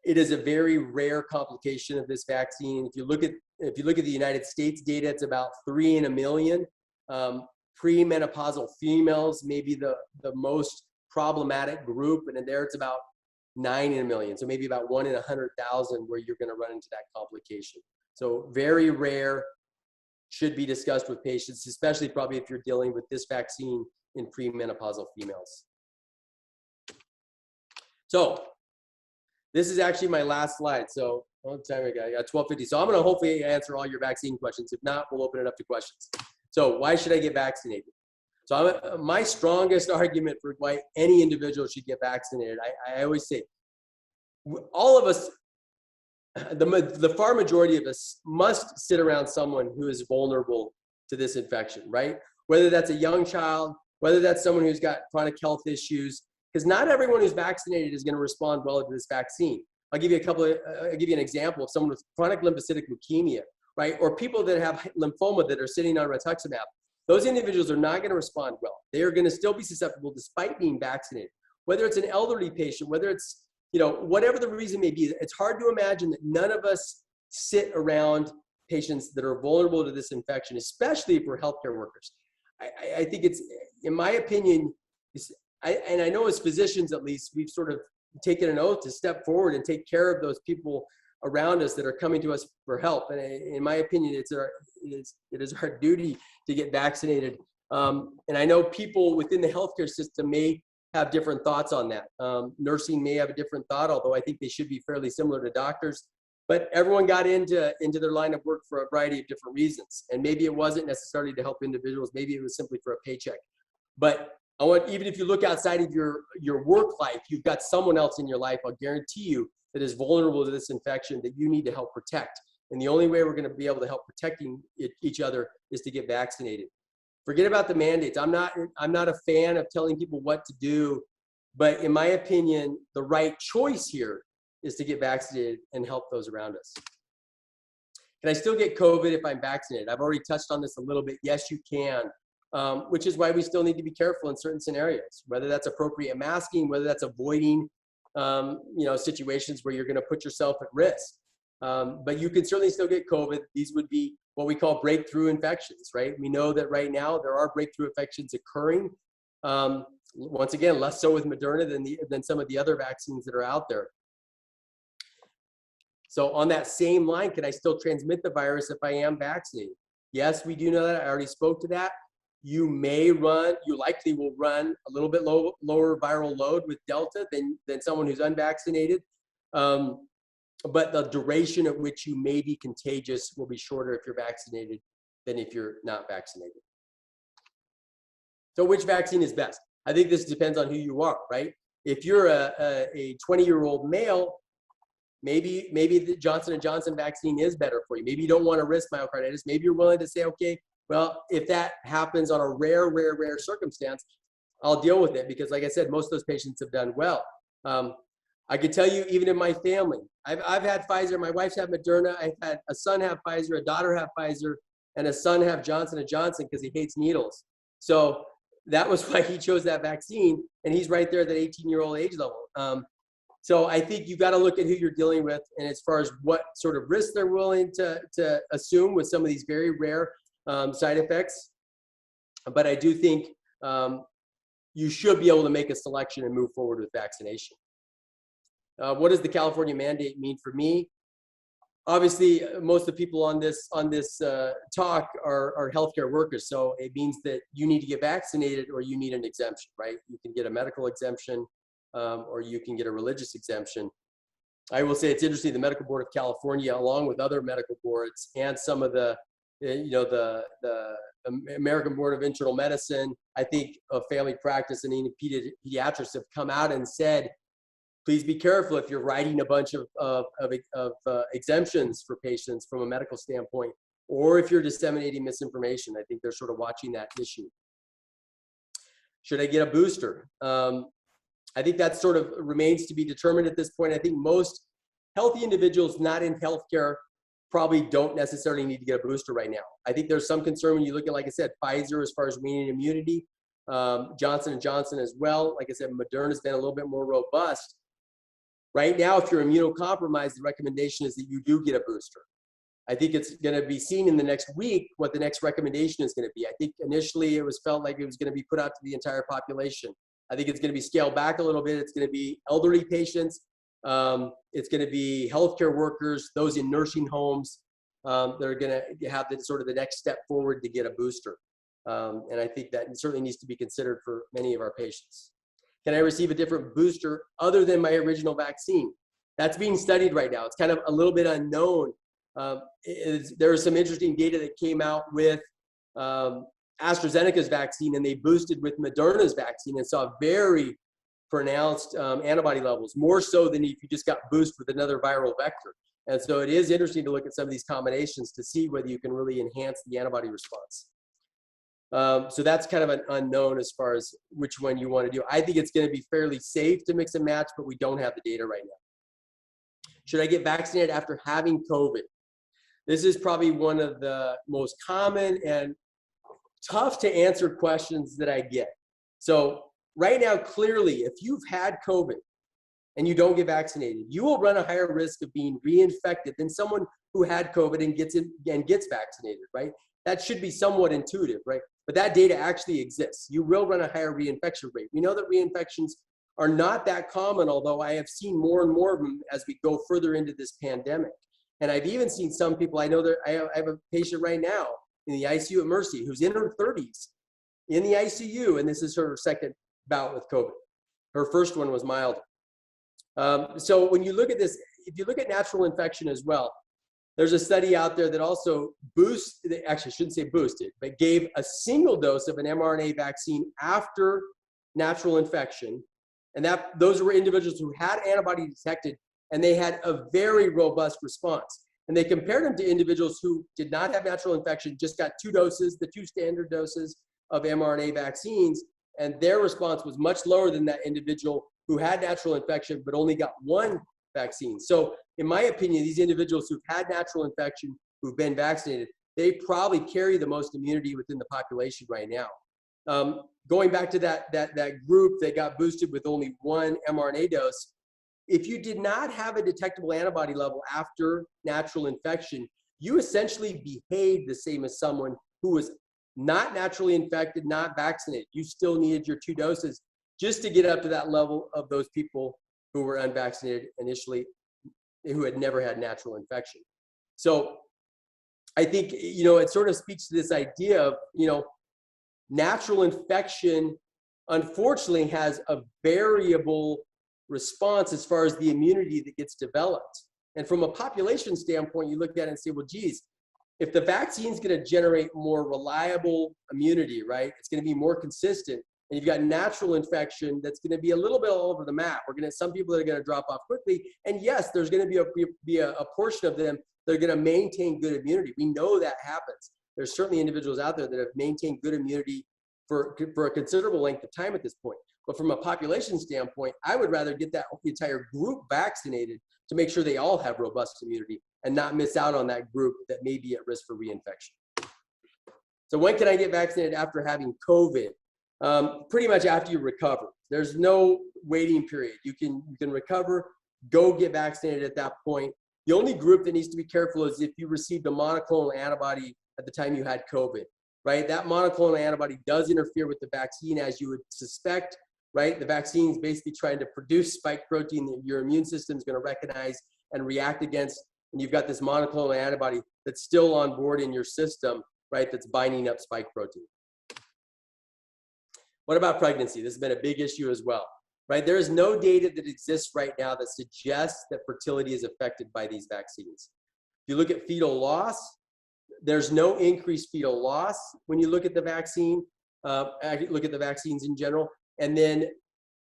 It is a very rare complication of this vaccine. If you look at the United States data, it's about 3 in a million. Premenopausal females may be the most problematic group, and in there it's about 9 in a million. So maybe about 1 in 100,000 where you're going to run into that complication. So very rare, should be discussed with patients, especially probably if you're dealing with this vaccine in premenopausal females. So this is actually my last slide. So what time I got 12:50. So I'm going to hopefully answer all your vaccine questions. If not, we'll open it up to questions. So why should I get vaccinated? So my strongest argument for why any individual should get vaccinated, I always say, all of us, the far majority of us must sit around someone who is vulnerable to this infection, right? Whether that's a young child, whether that's someone who's got chronic health issues, because not everyone who's vaccinated is going to respond well to this vaccine. I'll give you an example of someone with chronic lymphocytic leukemia, right? Or people that have lymphoma that are sitting on rituximab. Those individuals are not going to respond well. They are going to still be susceptible despite being vaccinated. Whether it's an elderly patient, whether it's, whatever the reason may be, it's hard to imagine that none of us sit around patients that are vulnerable to this infection, especially if we're healthcare workers. I think it's, in my opinion, and I know as physicians at least, we've sort of taken an oath to step forward and take care of those people around us that are coming to us for help. And in my opinion, it is our duty to get vaccinated. And I know people within the healthcare system may have different thoughts on that. Nursing may have a different thought, although I think they should be fairly similar to doctors. But everyone got into their line of work for a variety of different reasons. And maybe it wasn't necessarily to help individuals. Maybe it was simply for a paycheck. But even if you look outside of your work life, you've got someone else in your life, I'll guarantee you, that is vulnerable to this infection that you need to help protect. And the only way we're going to be able to help protecting each other is to get vaccinated. Forget about the mandates. I'm not a fan of telling people what to do, but in my opinion, the right choice here is to get vaccinated and help those around us. Can I still get COVID if I'm vaccinated? I've already touched on this a little bit. Yes, you can, which is why we still need to be careful in certain scenarios, whether that's appropriate masking, whether that's avoiding situations where you're going to put yourself at risk. But you can certainly still get COVID. These would be what we call breakthrough infections, right? We know that right now there are breakthrough infections occurring. Once again, less so with Moderna than some of the other vaccines that are out there. So on that same line, can I still transmit the virus if I am vaccinated? Yes, we do know that. I already spoke to that. You likely will run a little bit lower viral load with Delta than someone who's unvaccinated. But the duration at which you may be contagious will be shorter if you're vaccinated than if you're not vaccinated. So which vaccine is best? I think this depends on who you are, right? If you're a 20-year-old male, maybe the Johnson & Johnson vaccine is better for you. Maybe you don't want to risk myocarditis. Maybe you're willing to say, okay, well, if that happens on a rare circumstance, I'll deal with it because, like I said, most of those patients have done well. I can tell you, even in my family, I've had Pfizer. My wife's had Moderna. I've had a son have Pfizer, a daughter have Pfizer, and a son have Johnson & Johnson because he hates needles. So that was why he chose that vaccine, and he's right there at that 18-year-old age level. So I think you've got to look at who you're dealing with, and as far as what sort of risk they're willing to assume with some of these very rare side effects. But I do think you should be able to make a selection and move forward with vaccination. What does the California mandate mean for me? Obviously, most of the people on this talk are healthcare workers, so it means that you need to get vaccinated or you need an exemption, right? You can get a medical exemption or you can get a religious exemption. I will say it's interesting, the Medical Board of California, along with other medical boards and some of the American Board of Internal Medicine, I think of family practice and even pediatrics have come out and said, please be careful if you're writing a bunch of exemptions for patients from a medical standpoint, or if you're disseminating misinformation. I think they're sort of watching that issue. Should I get a booster? I think that sort of remains to be determined at this point. I think most healthy individuals not in healthcare probably don't necessarily need to get a booster right now. I think there's some concern when you look at, like I said, Pfizer as far as waning immunity, Johnson & Johnson as well. Like I said, Moderna's been a little bit more robust. Right now, if you're immunocompromised, the recommendation is that you do get a booster. I think it's going to be seen in the next week what the next recommendation is going to be. I think initially it was felt like it was going to be put out to the entire population. I think it's going to be scaled back a little bit. It's going to be elderly patients. It's going to be healthcare workers, those in nursing homes that are going to have the next step forward to get a booster. And I think that certainly needs to be considered for many of our patients. Can I receive a different booster other than my original vaccine? That's being studied right now. It's kind of a little bit unknown. There is some interesting data that came out with AstraZeneca's vaccine, and they boosted with Moderna's vaccine and saw very pronounced antibody levels, more so than if you just got boosted with another viral vector. And so it is interesting to look at some of these combinations to see whether you can really enhance the antibody response. So that's kind of an unknown as far as which one you want to do. I think it's going to be fairly safe to mix and match, but we don't have the data right now. Should I get vaccinated after having COVID? This is probably one of the most common and tough to answer questions that I get. So right now, clearly, if you've had COVID and you don't get vaccinated, you will run a higher risk of being reinfected than someone who had COVID and gets vaccinated, right? That should be somewhat intuitive, right? But that data actually exists. You will run a higher reinfection rate. We know that reinfections are not that common, although I have seen more and more of them as we go further into this pandemic. And I've even seen some people, I know that I have a patient right now in the ICU at Mercy who's in her 30s in the ICU, and this is her second bout with COVID. Her first one was mild. So when you look at this, if you look at natural infection as well, there's a study out there that also actually I shouldn't say boosted, but gave a single dose of an mRNA vaccine after natural infection. And those were individuals who had antibody detected and they had a very robust response. And they compared them to individuals who did not have natural infection, just got 2 doses, the 2 standard doses of mRNA vaccines, and their response was much lower than that individual who had natural infection but only got 1 vaccine. So in my opinion, these individuals who've had natural infection, who've been vaccinated, they probably carry the most immunity within the population right now. Going back to that group that got boosted with only 1 mRNA dose, if you did not have a detectable antibody level after natural infection, you essentially behaved the same as someone who was not naturally infected, not vaccinated. You still needed your 2 doses just to get up to that level of those people who were unvaccinated initially, who had never had natural infection. So I think, it sort of speaks to this idea of, natural infection, unfortunately, has a variable response as far as the immunity that gets developed. And from a population standpoint, you look at it and say, well, geez, if the vaccine is going to generate more reliable immunity, right? It's going to be more consistent. And you've got natural infection that's going to be a little bit all over the map. We're going to some people that are going to drop off quickly. And yes, there's going to be a portion of them that are going to maintain good immunity. We know that happens. There's certainly individuals out there that have maintained good immunity for a considerable length of time at this point. But from a population standpoint, I would rather get that entire group vaccinated to make sure they all have robust immunity and not miss out on that group that may be at risk for reinfection. So when can I get vaccinated after having COVID? Pretty much after you recover. There's no waiting period. You can recover, go get vaccinated at that point. The only group that needs to be careful is if you received a monoclonal antibody at the time you had COVID, right? That monoclonal antibody does interfere with the vaccine, as you would suspect, right? The vaccine is basically trying to produce spike protein that your immune system is going to recognize and react against. And you've got this monoclonal antibody that's still on board in your system, right? That's binding up spike protein. What about pregnancy? This has been a big issue as well, right? There is no data that exists right now that suggests that fertility is affected by these vaccines. If you look at fetal loss, there's no increased fetal loss when you look at the vaccine, look at the vaccines in general. And then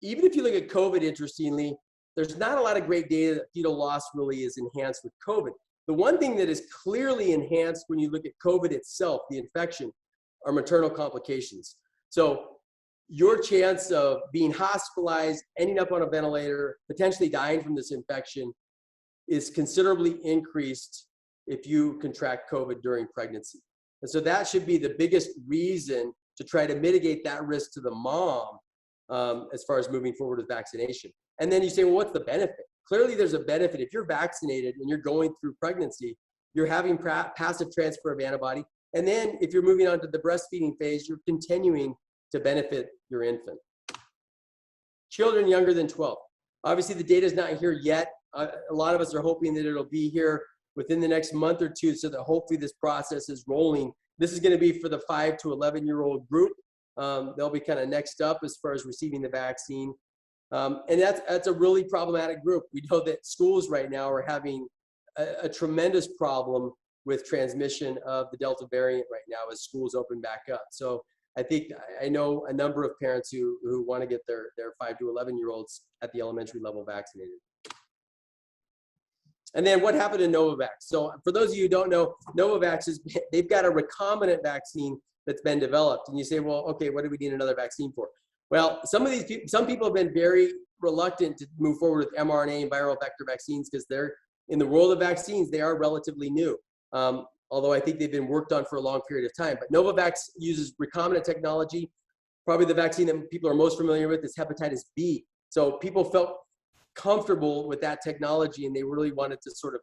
even if you look at COVID, interestingly, there's not a lot of great data that fetal loss really is enhanced with COVID. The one thing that is clearly enhanced when you look at COVID itself, the infection, are maternal complications. So your chance of being hospitalized, ending up on a ventilator, potentially dying from this infection is considerably increased if you contract COVID during pregnancy. And so that should be the biggest reason to try to mitigate that risk to the mom as far as moving forward with vaccination. And then you say, well, what's the benefit? Clearly there's a benefit. If you're vaccinated and you're going through pregnancy, you're having passive transfer of antibody. And then if you're moving on to the breastfeeding phase, you're continuing to benefit your infant. Children younger than 12. Obviously the data is not here yet. A lot of us are hoping that it'll be here within the next month or two so that hopefully this process is rolling. This is going to be for the 5 to 11-year-old group. They'll be kind of next up as far as receiving the vaccine. And that's a really problematic group. We know that schools right now are having a tremendous problem with transmission of the Delta variant right now as schools open back up. So I know a number of parents who want to get their 5 to 11-year-olds at the elementary level vaccinated. And then what happened to Novavax? So for those of you who don't know, Novavax they've got a recombinant vaccine that's been developed. And you say, well, okay, what do we need another vaccine for? Well, some people have been very reluctant to move forward with mRNA and viral vector vaccines because they're in the world of vaccines, they are relatively new. Although I think they've been worked on for a long period of time. But Novavax uses recombinant technology. Probably the vaccine that people are most familiar with is hepatitis B. So people felt comfortable with that technology and they really wanted to sort of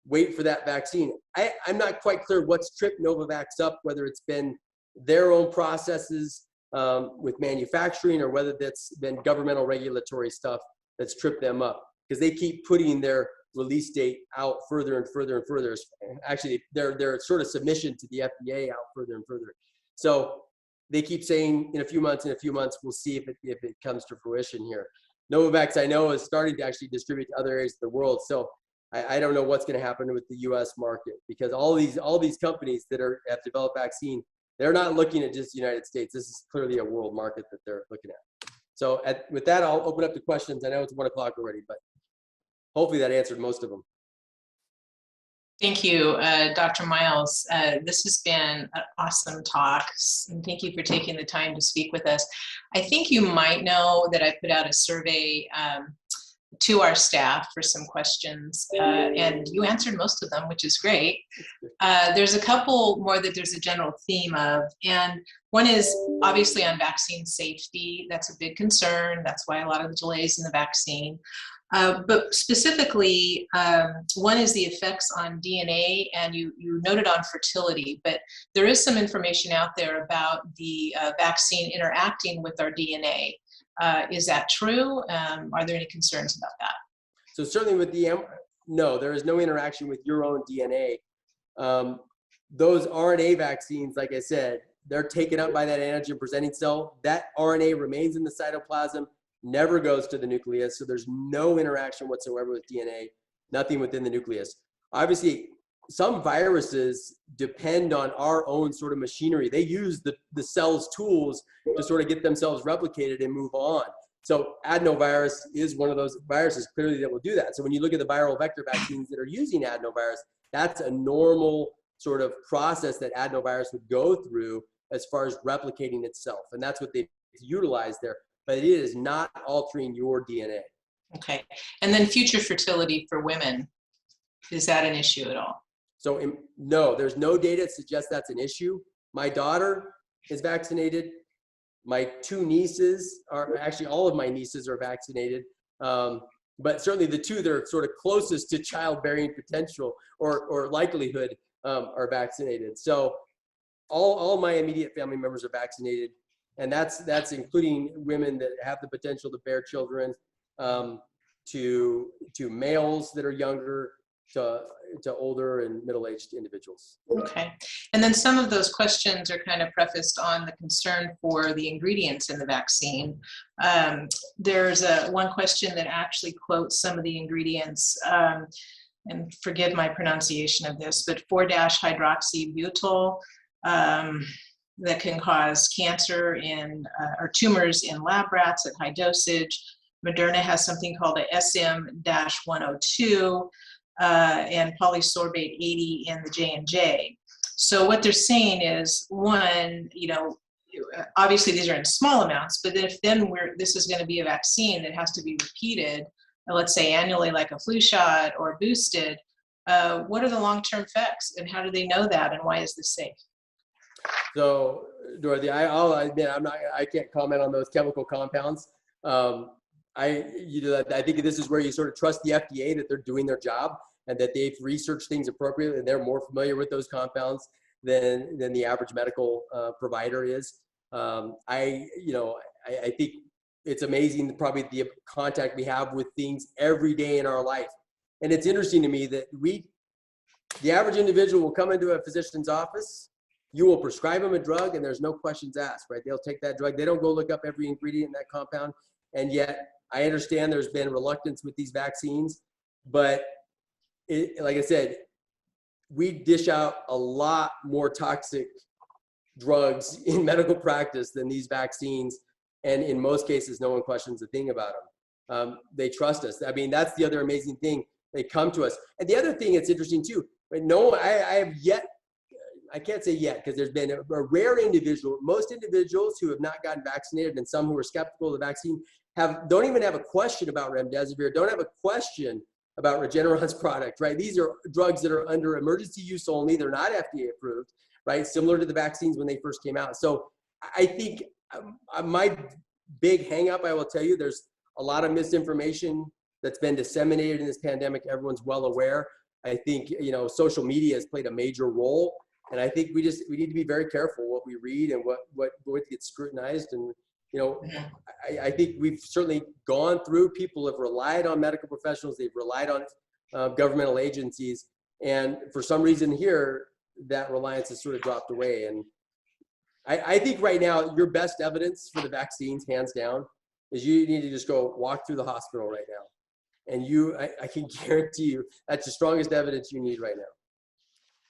wait for that vaccine. I'm not quite clear what's tripped Novavax up, whether it's been their own processes with manufacturing or whether that's been governmental regulatory stuff that's tripped them up, because they keep putting their release date out further and further and further. Actually, their sort of submission to the FDA out further and further. So they keep saying in a few months, we'll see if it comes to fruition here. Novavax, I know, is starting to actually distribute to other areas of the world. So I don't know what's going to happen with the U.S. market, because all these companies that have developed vaccine, they're not looking at just the United States. This is clearly a world market that they're looking at. So with that, I'll open up to questions. I know it's 1 o'clock already, but. hopefully that answered most of them. Thank you, Dr. Miles. This has been an awesome talk, and thank you for taking the time to speak with us. I think you might know that I put out a survey to our staff for some questions, and you answered most of them, which is great. There's a couple more that there's a general theme of, and one is obviously on vaccine safety. That's a big concern. That's why a lot of the delays in the vaccine. But specifically, one is the effects on DNA, and you noted on fertility, but there is some information out there about the vaccine interacting with our DNA. Is that true? Are there any concerns about that? So certainly with no, there is no interaction with your own DNA. Those RNA vaccines, like I said, they're taken up by that antigen presenting cell. That RNA remains in the cytoplasm, never goes to the nucleus. So there's no interaction whatsoever with DNA, nothing within the nucleus. Obviously, some viruses depend on our own sort of machinery. They use the cell's tools to sort of get themselves replicated and move on. So adenovirus is one of those viruses clearly that will do that. So when you look at the viral vector vaccines that are using adenovirus, that's a normal sort of process that adenovirus would go through as far as replicating itself. And that's what they utilize there. But it is not altering your DNA. Okay. And then future fertility for women, is that an issue at all? So no, there's no data that suggests that's an issue. My daughter is vaccinated. My two nieces are, actually all of my nieces are vaccinated. But certainly the two that are sort of closest to childbearing potential or likelihood are vaccinated. So all my immediate family members are vaccinated. And that's including women that have the potential to bear children, to males that are younger, to older and middle-aged individuals. Okay. And then some of those questions are kind of prefaced on the concern for the ingredients in the vaccine. There's one question that actually quotes some of the ingredients, and forgive my pronunciation of this, but 4-hydroxybutyl, that can cause cancer or tumors in lab rats at high dosage. Moderna has something called a SM-102 and polysorbate 80 in the J&J. So what they're saying is, one, obviously these are in small amounts, but if then this is going to be a vaccine that has to be repeated, let's say annually, like a flu shot or boosted, what are the long-term effects and how do they know that and why is this safe? So, Dorothy, I'll admit I can't comment on those chemical compounds. I think this is where you sort of trust the FDA that they're doing their job and that they've researched things appropriately and they're more familiar with those compounds than the average medical provider is. I think it's amazing probably the contact we have with things every day in our life. And it's interesting to me that the average individual will come into a physician's office. You will prescribe them a drug and there's no questions asked, right? They'll take that drug. They don't go look up every ingredient in that compound. And yet I understand there's been reluctance with these vaccines, but like I said, we dish out a lot more toxic drugs in medical practice than these vaccines. And in most cases, no one questions a thing about them. They trust us. I mean, that's the other amazing thing. They come to us. And the other thing that's interesting too, but I can't say yet because there's been a rare individual. Most individuals who have not gotten vaccinated and some who are skeptical of the vaccine don't even have a question about remdesivir, don't have a question about Regeneron's product, right? These are drugs that are under emergency use only. They're not FDA approved, right? Similar to the vaccines when they first came out. So I think my big hang up, I will tell you, there's a lot of misinformation that's been disseminated in this pandemic. Everyone's well aware. I think, social media has played a major role. And I think we need to be very careful what we read and what gets scrutinized. And, I think we've certainly gone through, people have relied on medical professionals. They've relied on governmental agencies. And for some reason here, that reliance has sort of dropped away. And I think right now, your best evidence for the vaccines, hands down, is you need to just go walk through the hospital right now. And I can guarantee you that's the strongest evidence you need right now.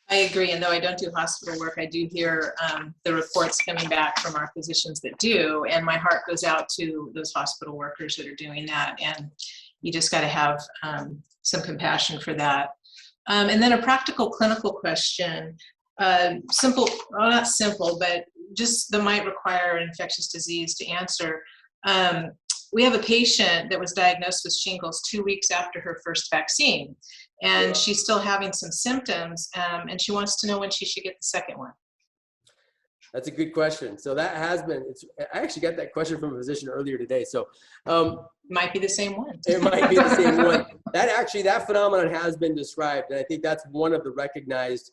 I agree, and though I don't do hospital work, I do hear the reports coming back from our physicians that do, and my heart goes out to those hospital workers that are doing that. And, you just got to have some compassion for that. And then a practical clinical question, simple, well, not simple, but just that might require an infectious disease to answer. We have a patient that was diagnosed with shingles 2 weeks after her first vaccine, and she's still having some symptoms, and she wants to know when she should get the second one. That's a good question. So that has been, I actually got that question from a physician earlier today. So might be the same one. It might be the same one. That phenomenon has been described. And I think that's one of the recognized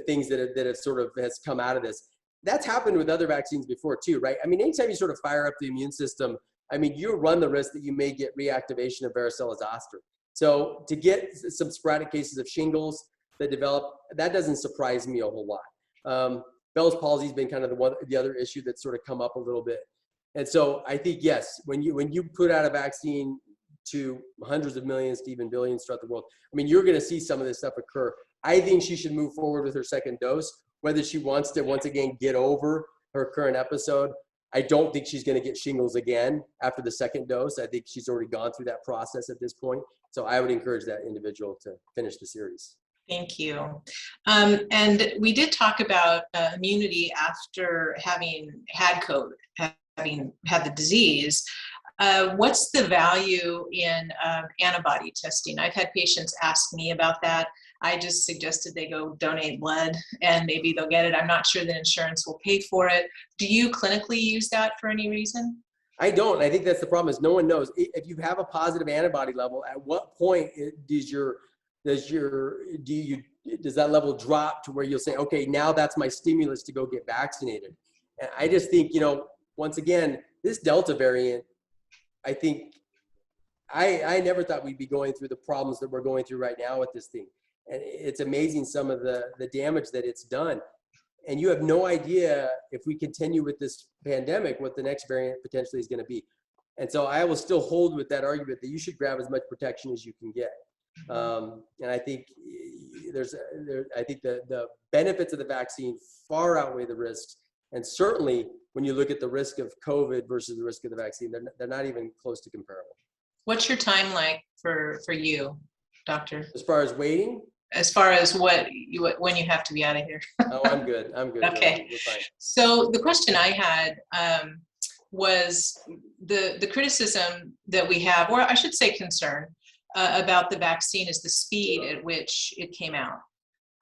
things that have sort of has come out of this. That's happened with other vaccines before too, right? I mean, anytime you sort of fire up the immune system, I mean, you run the risk that you may get reactivation of varicella zoster. So to get some sporadic cases of shingles that develop, that doesn't surprise me a whole lot. Bell's palsy has been kind of the other issue that's sort of come up a little bit. And so I think, yes, when you put out a vaccine to hundreds of millions to even billions throughout the world, I mean, you're going to see some of this stuff occur. I think she should move forward with her second dose, whether she wants to, once again, get over her current episode. I don't think she's going to get shingles again after the second dose. I think she's already gone through that process at this point. So I would encourage that individual to finish the series. Thank you. And we did talk about immunity after having had COVID, having had the disease. What's the value in antibody testing? I've had patients ask me about that. I just suggested they go donate blood and maybe they'll get it. I'm not sure that insurance will pay for it. Do you clinically use that for any reason? I don't. I think that's the problem, is no one knows. If you have a positive antibody level, at what point does that level drop to where you'll say, okay, now that's my stimulus to go get vaccinated? And I just think, once again, this Delta variant, I think I never thought we'd be going through the problems that we're going through right now with this thing. And it's amazing some of the damage that it's done. And you have no idea, if we continue with this pandemic, what the next variant potentially is going to be. And so I will still hold with that argument that you should grab as much protection as you can get. And I think the benefits of the vaccine far outweigh the risks. And certainly when you look at the risk of COVID versus the risk of the vaccine, they're not even close to comparable. What's your time like for you, doctor? As far as waiting? As far as when you have to be out of here. Oh, I'm good. Okay. We're fine. So the question I had was the criticism that we have, or I should say concern, about the vaccine is the speed at which it came out.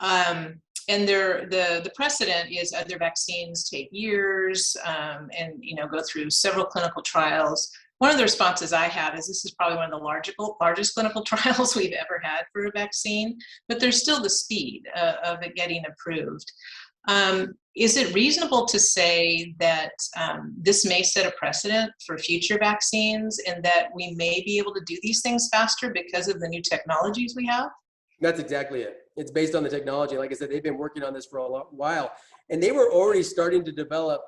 And the precedent is other vaccines take years and go through several clinical trials. One of the responses I have is this is probably one of the largest clinical trials we've ever had for a vaccine, but there's still the speed of it getting approved. Is it reasonable to say that this may set a precedent for future vaccines and that we may be able to do these things faster because of the new technologies we have? That's exactly it. It's based on the technology. Like I said, they've been working on this for a while, and they were already starting to develop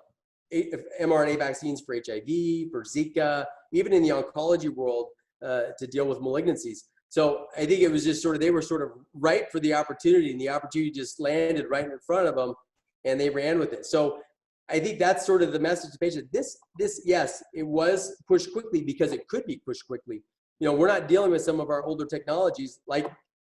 mRNA vaccines for HIV, for Zika, even in the oncology world to deal with malignancies. So I think it was just they were sort of ripe for the opportunity, and the opportunity just landed right in front of them, and they ran with it. So I think that's sort of the message to patients. This, yes, it was pushed quickly because it could be pushed quickly. We're not dealing with some of our older technologies like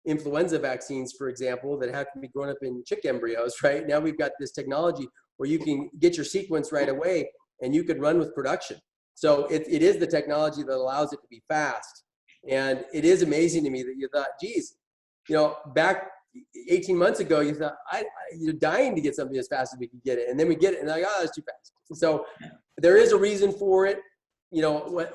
influenza vaccines, for example, that have to be grown up in chick embryos, right? Now we've got this technology where you can get your sequence right away and you can run with production. So it is the technology that allows it to be fast. And it is amazing to me that you thought, geez, back 18 months ago, you thought, you're dying to get something as fast as we could get it. And then we get it and like, oh, that's too fast. So there is a reason for it.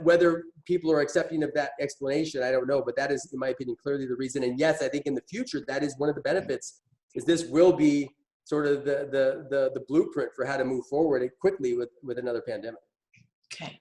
Whether people are accepting of that explanation, I don't know, but that is, in my opinion, clearly the reason. And yes, I think in the future, that is one of the benefits, is this will be sort of the blueprint for how to move forward quickly with another pandemic. Okay.